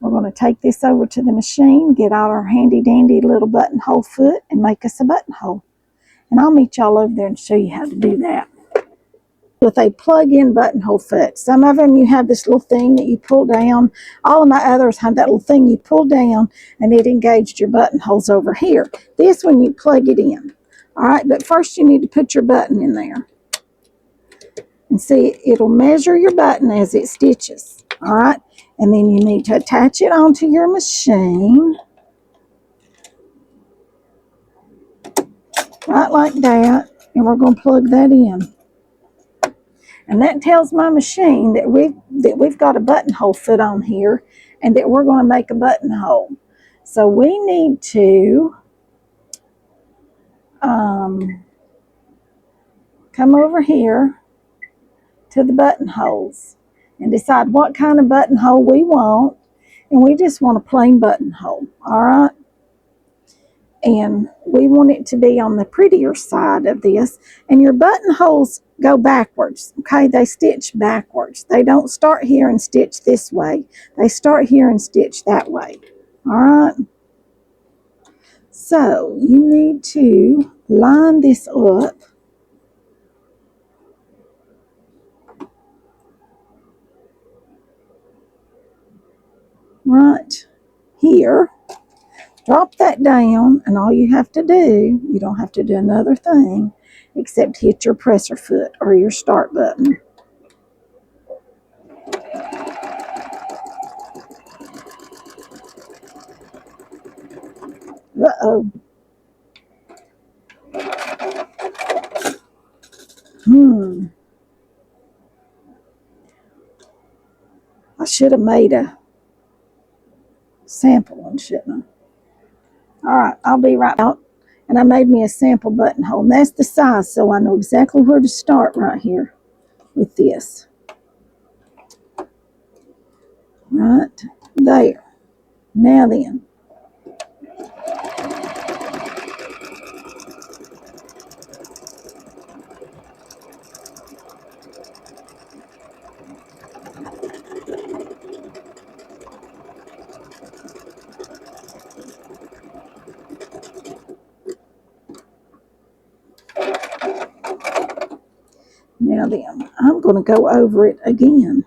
we're going to take this over to the machine, get out our handy dandy little buttonhole foot, and make us a buttonhole. And I'll meet y'all over there and show you how to do that. With a plug-in buttonhole foot. Some of them you have this little thing that you pull down. All of my others have that little thing you pull down and it engaged your buttonholes over here. This one you plug it in. All right, but first you need to put your button in there. And see, it'll measure your button as it stitches. All right, and then you need to attach it onto your machine. Right like that. And we're going to plug that in. And that tells my machine that we've got a buttonhole foot on here and that we're going to make a buttonhole. So we need to come over here to the buttonholes and decide what kind of buttonhole we want. And we just want a plain buttonhole, all right? And we want it to be on the prettier side of this. And your buttonholes go backwards, okay? They stitch backwards. They don't start here and stitch this way. They start here and stitch that way, all right? So you need to line this up. Right here. Drop that down, and all you have to do, you don't have to do another thing except hit your presser foot or your start button. Uh-oh. I should have made a sample one, shouldn't I? All right, I'll be right out. And I made me a sample buttonhole. And that's the size, so I know exactly where to start right here with this. Right there. Now then. Now then, I'm going to go over it again.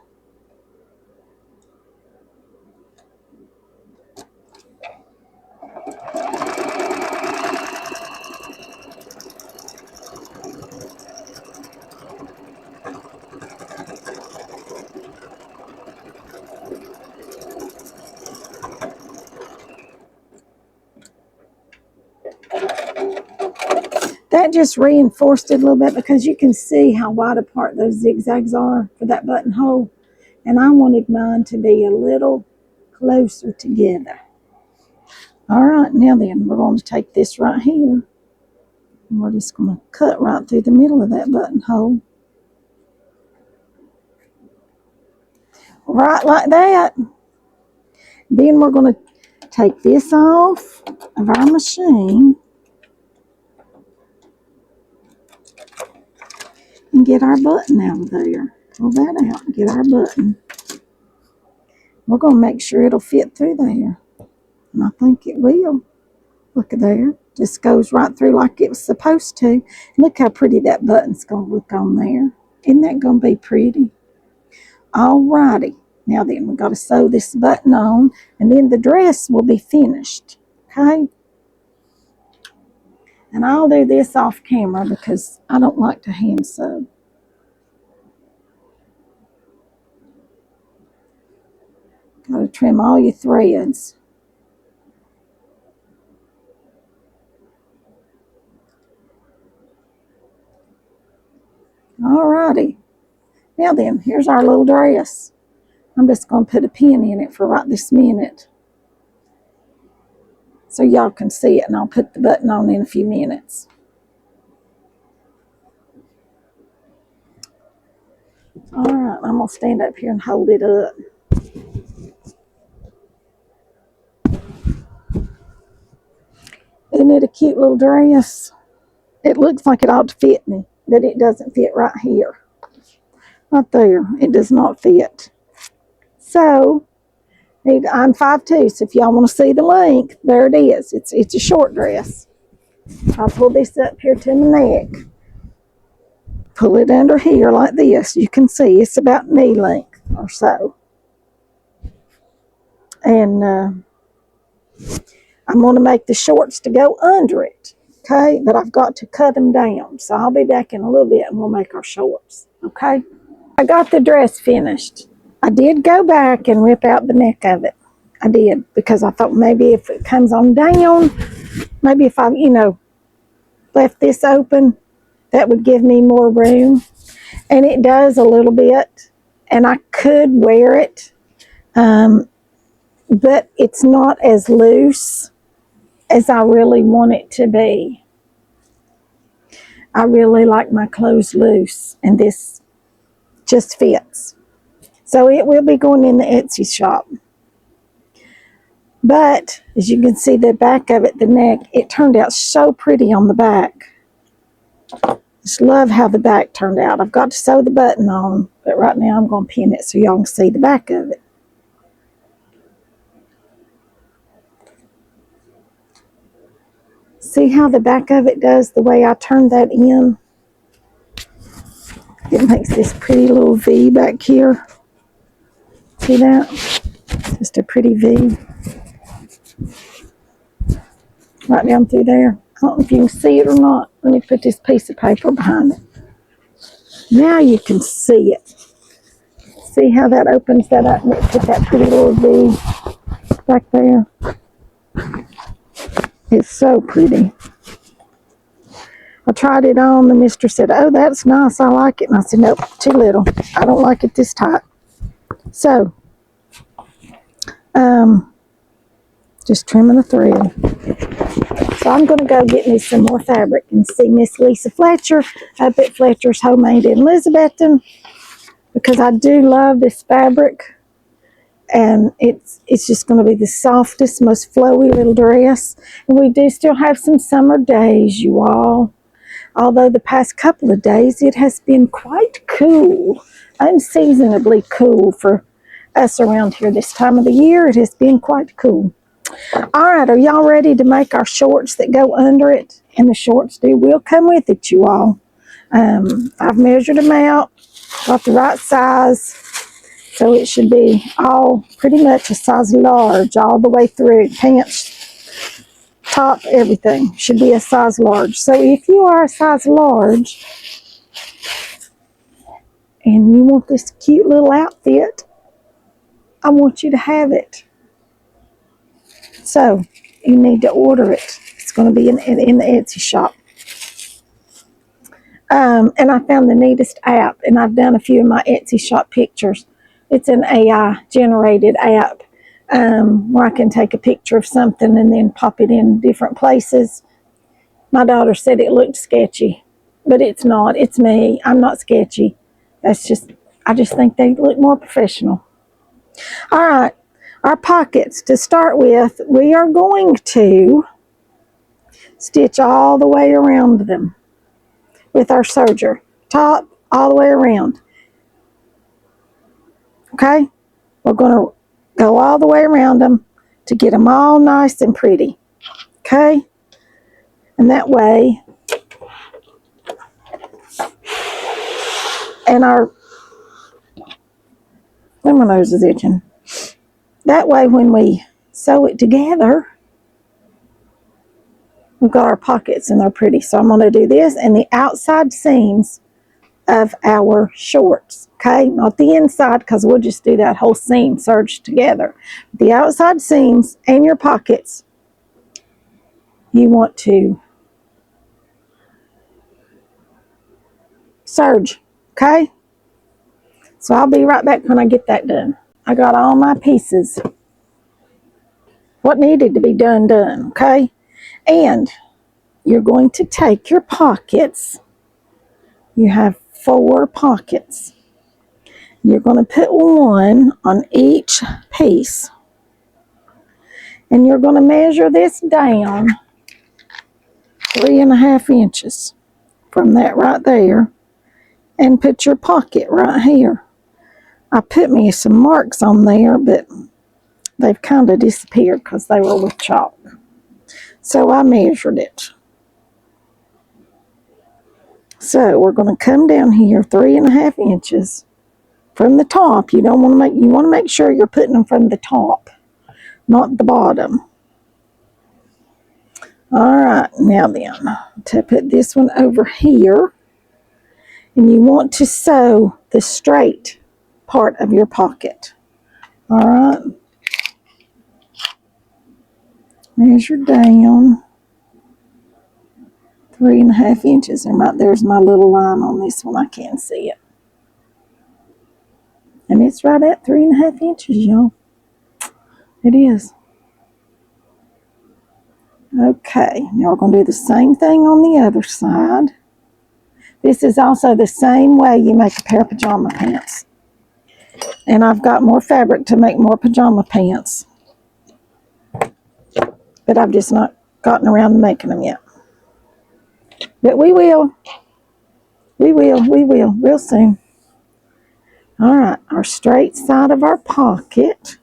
That just reinforced it a little bit because you can see how wide apart those zigzags are for that buttonhole. And I wanted mine to be a little closer together. All right, now then, we're going to take this right here. And we're just going to cut right through the middle of that buttonhole. Right like that. Then we're going to take this off of our machine and get our button out of there. Pull that out and get our button. We're going to make sure it'll fit through there. And I think it will. Look at there. Just goes right through like it was supposed to. Look how pretty that button's going to look on there. Isn't that going to be pretty? Alrighty. Now then, we've got to sew this button on, and then the dress will be finished. Okay? And I'll do this off camera because I don't like to hand sew. Got to trim all your threads. Alrighty. Now then, here's our little dress. I'm just going to put a pin in it for right this minute, so y'all can see it, and I'll put the button on in a few minutes. Alright, I'm going to stand up here and hold it up. Isn't it a cute little dress? It looks like it ought to fit me, but it doesn't fit right here. Right there, it does not fit. So, I'm 5'2", so if y'all want to see the length, there it is. It's a short dress. I'll pull this up here to my neck. Pull it under here like this. You can see it's about knee length or so. And I'm going to make the shorts to go under it. Okay, but I've got to cut them down. So I'll be back in a little bit and we'll make our shorts. Okay, I got the dress finished. I did go back and rip out the neck of it. I did, because I thought maybe if it comes on down, maybe if I, left this open, that would give me more room. And it does a little bit, and I could wear it, but it's not as loose as I really want it to be. I really like my clothes loose, and this just fits. So it will be going in the Etsy shop. But as you can see, the back of it, the neck, it turned out so pretty on the back. Just love how the back turned out. I've got to sew the button on, but right now I'm going to pin it so y'all can see the back of it. See how the back of it does the way I turned that in? It makes this pretty little V back here. See that? Just a pretty V. Right down through there. I don't know if you can see it or not. Let me put this piece of paper behind it. Now you can see it. See how that opens that up and it put that pretty little V back there? It's so pretty. I tried it on. The mistress said, "Oh, that's nice. I like it." And I said, "Nope, too little. I don't like it this tight." So, just trimming the thread. So I'm going to go get me some more fabric and see Miss Lisa Fletcher up at Fletcher's Homemade in Elizabethton, because I do love this fabric, and it's just going to be the softest, most flowy little dress. And we do still have some summer days, you all. Although the past couple of days it has been quite cool, unseasonably cool for us around here this time of the year. It has been quite cool. All right, are y'all ready to make our shorts that go under it? And the shorts will come with it, you all. I've measured them out, got the right size, so it should be all pretty much a size large all the way through. Pants, top, everything should be a size large. So if you are a size large and you want this cute little outfit, I want you to have it. So you need to order it. It's going to be in the Etsy shop. And I found the neatest app, and I've done a few of my Etsy shop pictures. It's an AI generated app where I can take a picture of something and then pop it in different places. My daughter said it looked sketchy, but it's not. It's me. I'm not sketchy. I just think they look more professional. All right. Our pockets, to start with, we are going to stitch all the way around them with our serger, top all the way around. Okay? We're going to go all the way around them to get them all nice and pretty. Okay? And that way, and my nose is itching. That way when we sew it together, we've got our pockets and they're pretty. So I'm going to do this and the outside seams of our shorts. Okay, not the inside because we'll just do that whole seam serged together. The outside seams and your pockets, you want to serge. Okay, so I'll be right back when I get that done. I got all my pieces. What needed to be done, okay? And you're going to take your pockets. You have 4 pockets. You're going to put one on each piece. And you're going to measure this down 3.5 inches from that right there. And put your pocket right here. I put me some marks on there, but they've kind of disappeared because they were with chalk. So I measured it. So we're going to come down here 3.5 inches from the top. You want to make sure you're putting them from the top, not the bottom. All right, now then, to put this one over here, and you want to sew the straight part of your pocket. All right, measure down 3.5 inches, and right there's my little line on this one. I can't see it. And it's right at 3.5 inches, y'all. It is. Okay, now we're going to do the same thing on the other side. This is also the same way you make a pair of pajama pants. And I've got more fabric to make more pajama pants. But I've just not gotten around to making them yet. But we will. We will real soon. All right, our straight side of our pocket.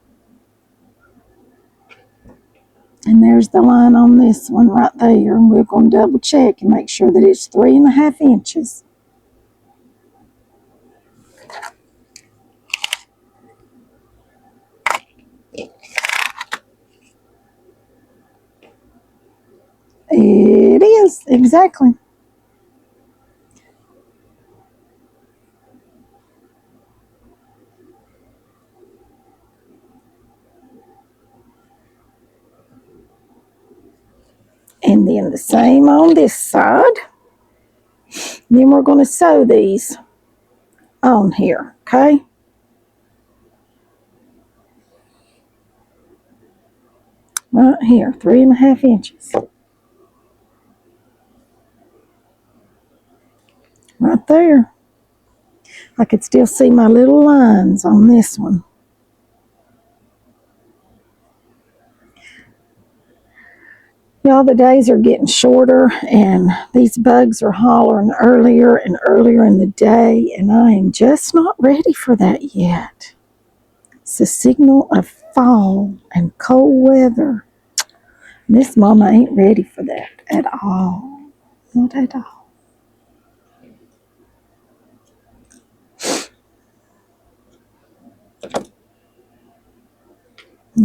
And there's the line on this one right there. And we're going to double check and make sure that it's 3.5 inches. It is, exactly. And then the same on this side. Then we're going to sew these on here, okay? Right here, 3.5 inches. Right there. I could still see my little lines on this one. Y'all, the days are getting shorter and these bugs are hollering earlier and earlier in the day, and I am just not ready for that yet. It's a signal of fall and cold weather. This mama ain't ready for that at all. Not at all.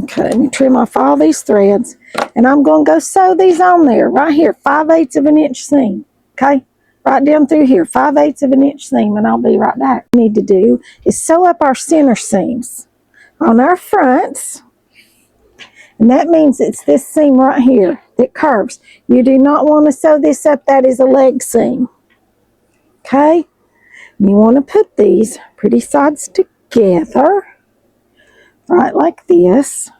Okay, let me trim off all these threads, and I'm going to go sew these on there right here, 5/8 of an inch seam. Okay, right down through here, 5/8 of an inch seam, and I'll be right back. What we need to do is sew up our center seams on our fronts, and that means it's this seam right here that curves. You do not want to sew this up. That is a leg seam. Okay, you want to put these pretty sides together, right like this.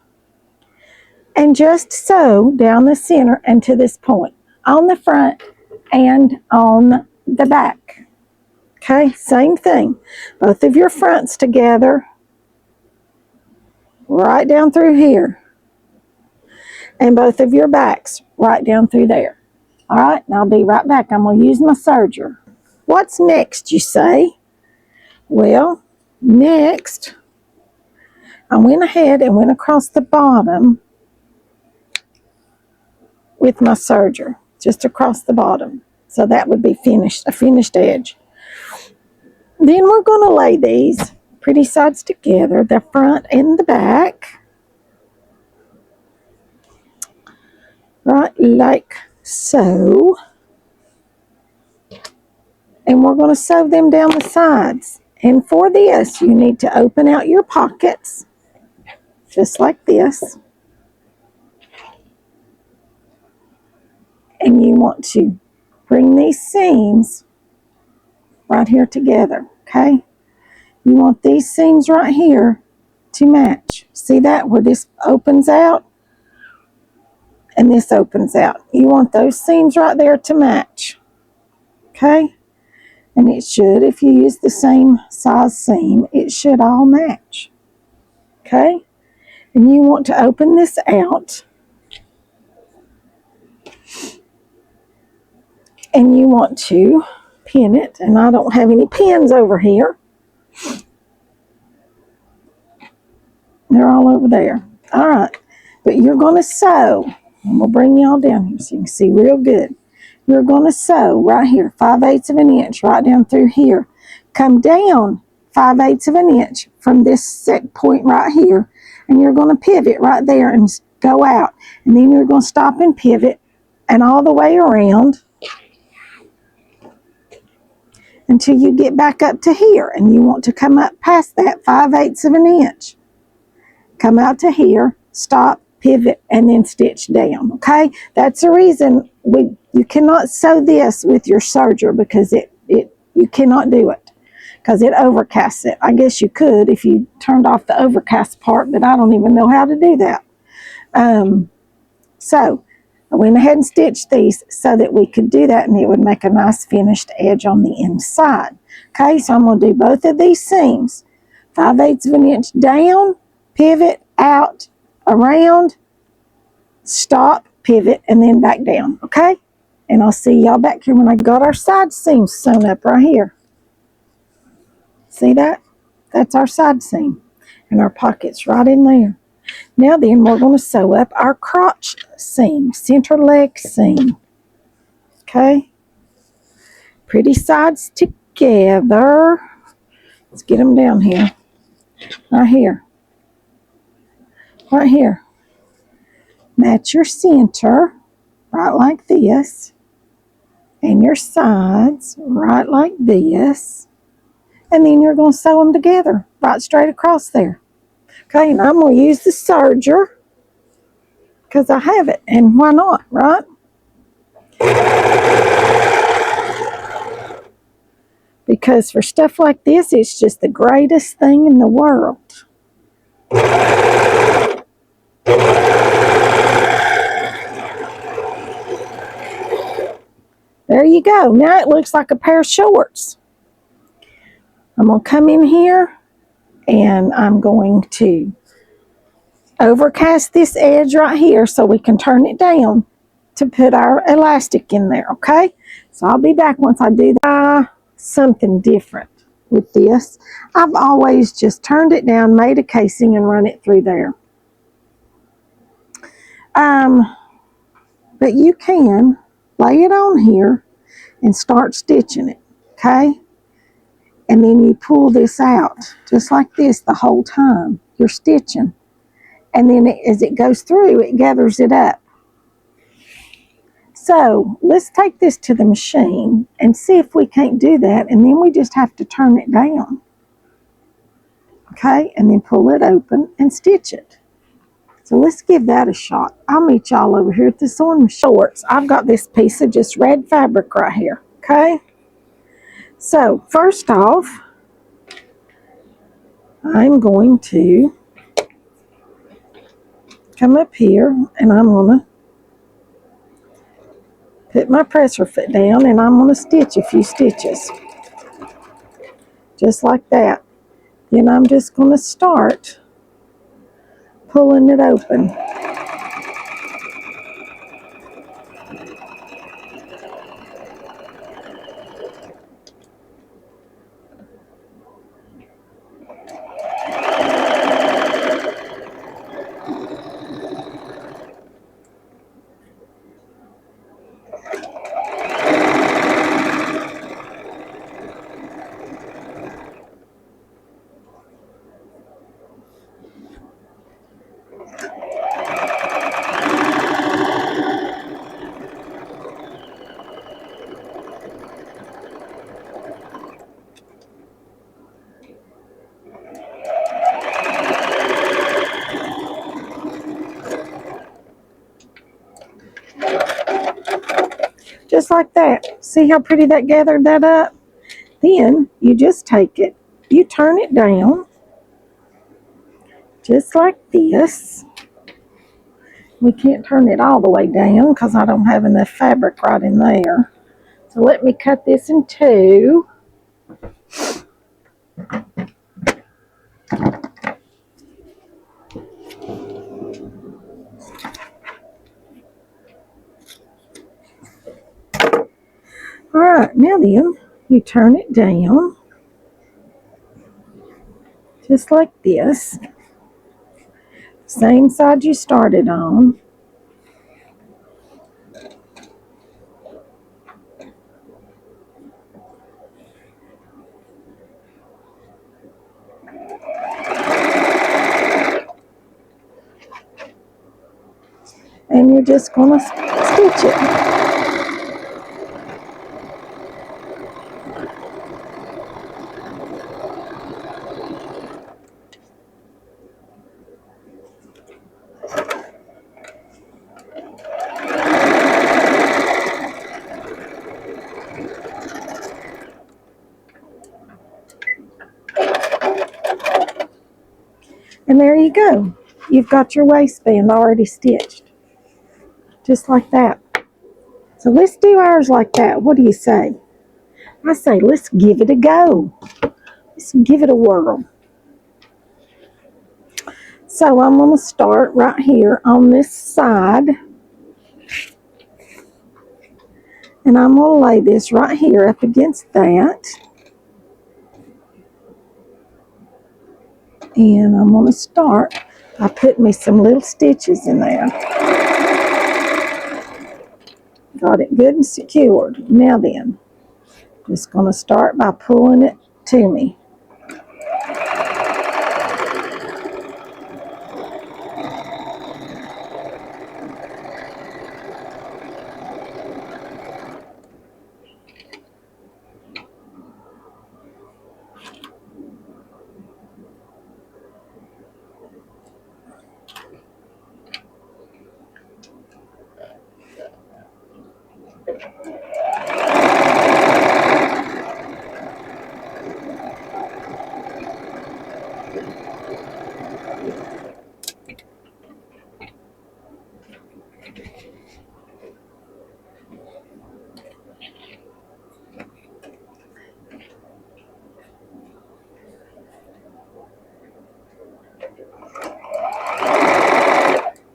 And just sew down the center and to this point on the front and on the back. Okay, same thing. Both of your fronts together, right down through here. And both of your backs, right down through there. All right, and I'll be right back. I'm going to use my serger. What's next, you say? Well, next, I went ahead and went across the bottom with my serger just across the bottom. So that would be finished, a finished edge. Then we're going to lay these pretty sides together, the front and the back, right like so. And we're going to sew them down the sides. And for this, you need to open out your pockets, just like this. And you want to bring these seams right here together, okay? You want these seams right here to match. See that, where this opens out and this opens out? You want those seams right there to match, okay? And it should, if you use the same size seam, it should all match, okay? And you want to open this out, and you want to pin it. And I don't have any pins over here. They're all over there. All right. But you're going to sew. And we'll bring y'all down here so you can see real good. You're going to sew right here, 5/8 of an inch, right down through here. Come down 5/8 of an inch from this set point right here. And you're going to pivot right there and go out. And then you're going to stop and pivot and all the way around until you get back up to here. And you want to come up past that 5/8 of an inch. Come out to here, stop, pivot, and then stitch down, okay? That's the reason you cannot sew this with your serger, because you cannot do it, because it overcasts it. I guess you could if you turned off the overcast part, but I don't even know how to do that. So I went ahead and stitched these so that we could do that, and it would make a nice finished edge on the inside. Okay, so I'm going to do both of these seams. 5/8 of an inch down, pivot, out, around, stop, pivot, and then back down, okay? And I'll see y'all back here when I got our side seams sewn up right here. See that? That's our side seam. And our pocket's right in there. Now then, we're going to sew up our crotch seam, center leg seam. Okay? Pretty sides together. Let's get them down here. Right here. Right here. Match your center, right like this. And your sides, right like this. And then you're going to sew them together, right straight across there. Okay, and I'm going to use the serger, because I have it, and why not, right? Because for stuff like this, it's just the greatest thing in the world. There you go. Now it looks like a pair of shorts. I'm going to come in here, and I'm going to overcast this edge right here so we can turn it down to put our elastic in there, okay? So I'll be back once I do that. Something different with this. I've always just turned it down, made a casing, and run it through there. But you can lay it on here and start stitching it, okay? And then you pull this out just like this the whole time you're stitching. And then as it goes through, it gathers it up. So let's take this to the machine and see if we can't do that. And then we just have to turn it down. Okay, and then pull it open and stitch it. So let's give that a shot. I'll meet y'all over here at the sewing machine. Shorts. I've got this piece of just red fabric right here. Okay. So first off, I'm going to come up here and I'm going to put my presser foot down, and I'm going to stitch a few stitches. Just like that. Then I'm just going to start pulling it open. just like that. See how pretty that gathered that up? Then you just take it, you turn it down, just like this. We can't turn it all the way down because I don't have enough fabric right in there. So let me cut this in two. All right, now then, you turn it down, just like this. Same side you started on. And you're just going to stitch it. And there you go. You've got your waistband already stitched. Just like that. So let's do ours like that. What do you say? I say let's give it a go. Let's give it a whirl. So I'm going to start right here on this side. And I'm going to lay this right here up against that. And I'm going to start by putting me some little stitches in there. Got it good and secured. Now then, just going to start by pulling it to me.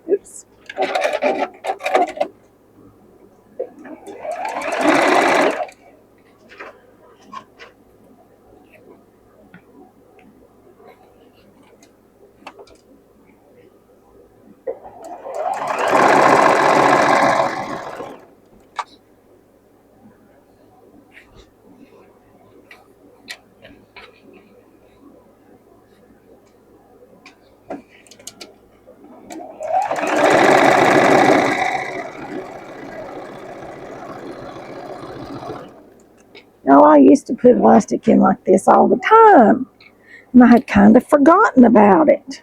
Oops. Now, I used to put elastic in like this all the time, and I had kind of forgotten about it.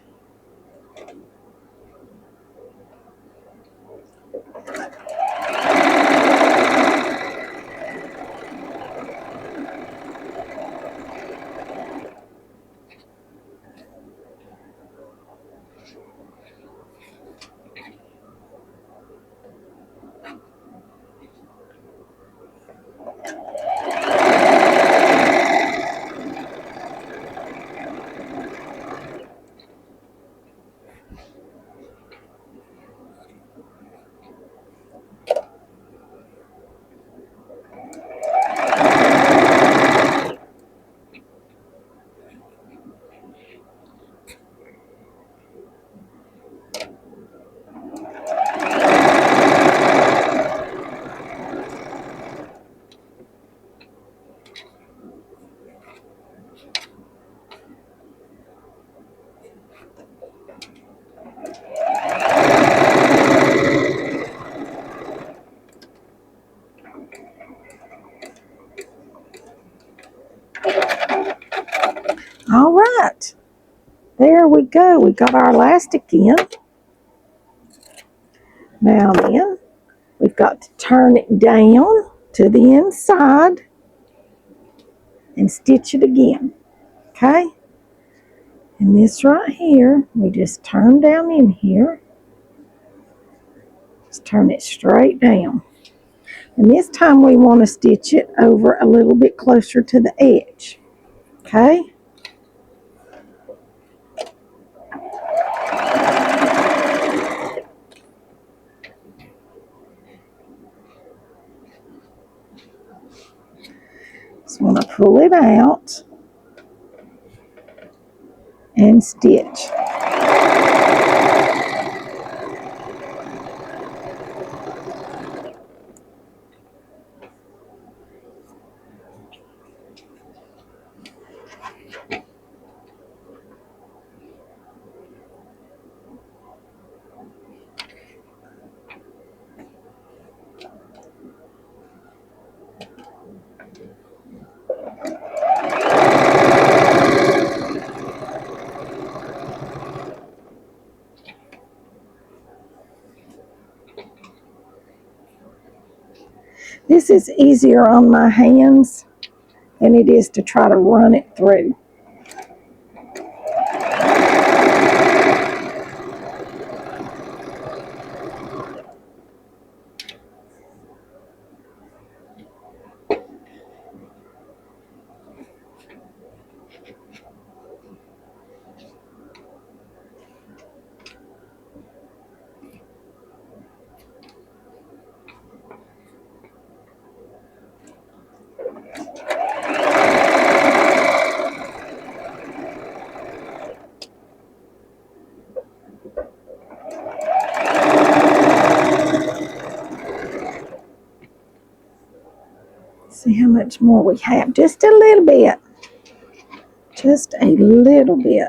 All right, there we go. We got our elastic in. Now then, we've got to turn it down. to the inside and stitch it again. Okay? And this right here, we just turn down in here. Just turn it straight down. And this time we want to stitch it over a little bit closer to the edge. Okay? Just want to pull it out and stitch. This is easier on my hands than it is to try to run it through. See how much more we have. Just a little bit. Just a little bit.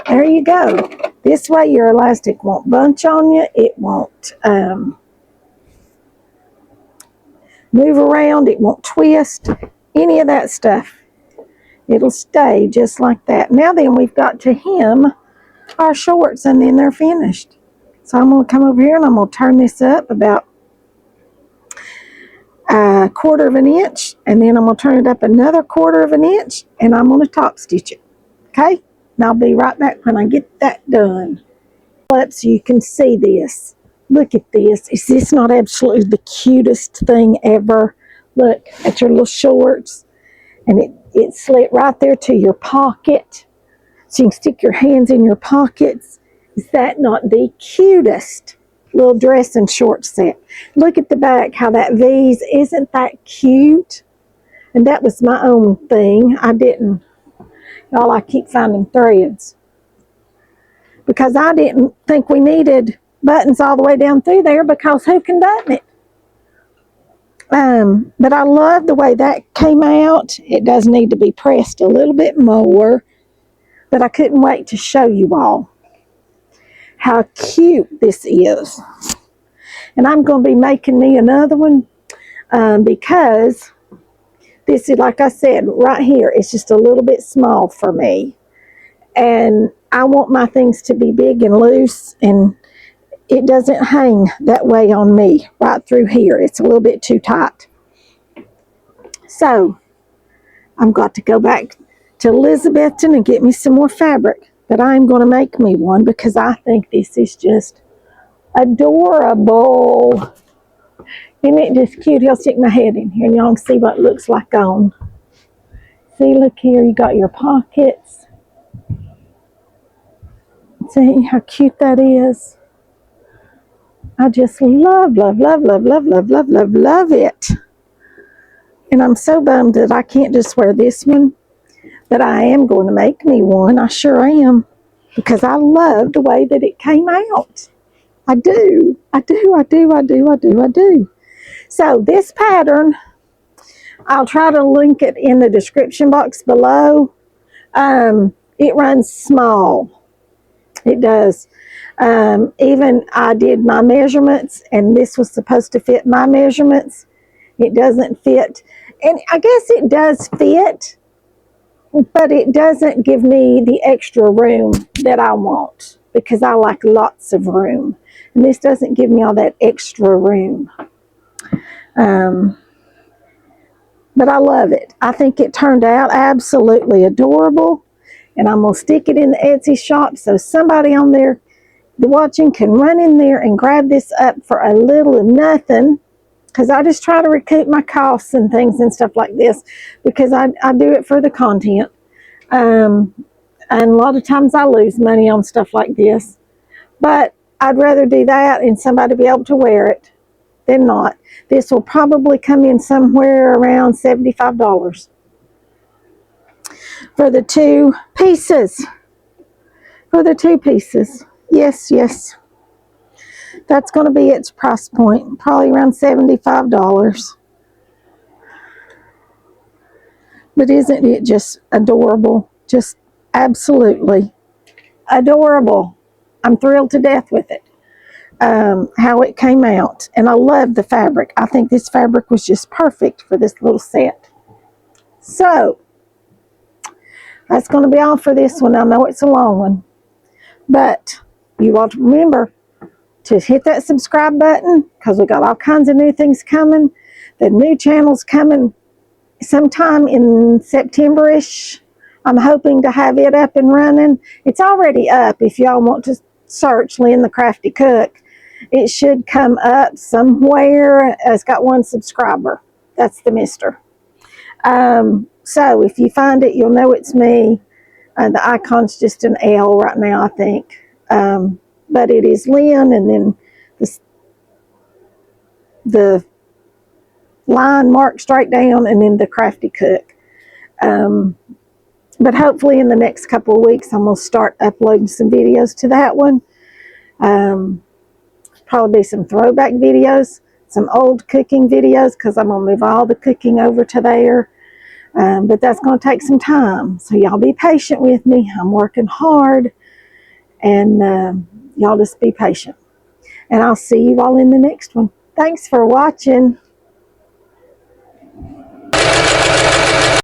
There you go. This way your elastic won't bunch on you. It won't move around. It won't twist. Any of that stuff. It'll stay just like that. Now then, we've got to hem our shorts and then they're finished. So I'm going to come over here and I'm going to turn this up about a 1/4 of an inch. And then I'm going to turn it up another 1/4 of an inch. And I'm going to top stitch it. Okay? And I'll be right back when I get that done. Up so you can see this. Look at this. Is this not absolutely the cutest thing ever? Look at your little shorts. And it slit right there to your pocket. So you can stick your hands in your pockets. Is that not the cutest little dress and short set? Look at the back, how that V's. Isn't that cute? And that was my own thing. I didn't. Y'all, I keep finding threads. Because I didn't think we needed buttons all the way down through there because who can button it? But I love the way that came out. It does need to be pressed a little bit more. But I couldn't wait to show you all how cute this is. And I'm going to be making me another one because this is, like I said, right here, it's just a little bit small for me. And I want my things to be big and loose, and it doesn't hang that way on me right through here. It's a little bit too tight. So, I've got to go back to Elizabethton and get me some more fabric. But I'm going to make me one because I think this is just adorable. Isn't it just cute? I'll stick my head in here and y'all can see what it looks like on. See, look here, you got your pockets. See how cute that is? I just love, love, love, love, love, love, love, love, love it. And I'm so bummed that I can't just wear this one, but I am going to make me one. I sure am, because I love the way that it came out. I do, I do, I do, I do, I do, I do. So this pattern, I'll try to link it in the description box below. It runs small. It does. Even I did my measurements, and this was supposed to fit my measurements. It doesn't fit. And I guess it does fit, but it doesn't give me the extra room that I want, because I like lots of room. And this doesn't give me all that extra room. But I love it. I think it turned out absolutely adorable. And I'm going to stick it in the Etsy shop so somebody on there watching can run in there and grab this up for a little of nothing. Because I just try to recoup my costs and things and stuff like this, because I do it for the content. And a lot of times I lose money on stuff like this. But I'd rather do that and somebody be able to wear it than not. This will probably come in somewhere around $75 for the two pieces. For the two pieces. Yes, yes. That's going to be its price point, probably around $75. But isn't it just adorable? Just absolutely adorable. I'm thrilled to death with it. How it came out. And I love the fabric. I think this fabric was just perfect for this little set. So, that's going to be all for this one. I know it's a long one. But you ought to remember to hit that subscribe button, because we got all kinds of new things coming. The new channel's coming sometime in September-ish. I'm hoping to have it up and running. It's already up. If y'all want to search Lynne the Crafty Cook, it should come up somewhere. It's got 1 subscriber. That's the mister. So if you find it, you'll know it's me. The icon's just an L right now, I think. But it is Lynne, and then the line marked straight down, and then the Crafty Cook. But hopefully in the next couple of weeks, I'm going to start uploading some videos to that one. Probably be some throwback videos, some old cooking videos, because I'm going to move all the cooking over to there. But that's going to take some time. So y'all be patient with me. I'm working hard. And y'all just be patient. And I'll see you all in the next one. Thanks for watching.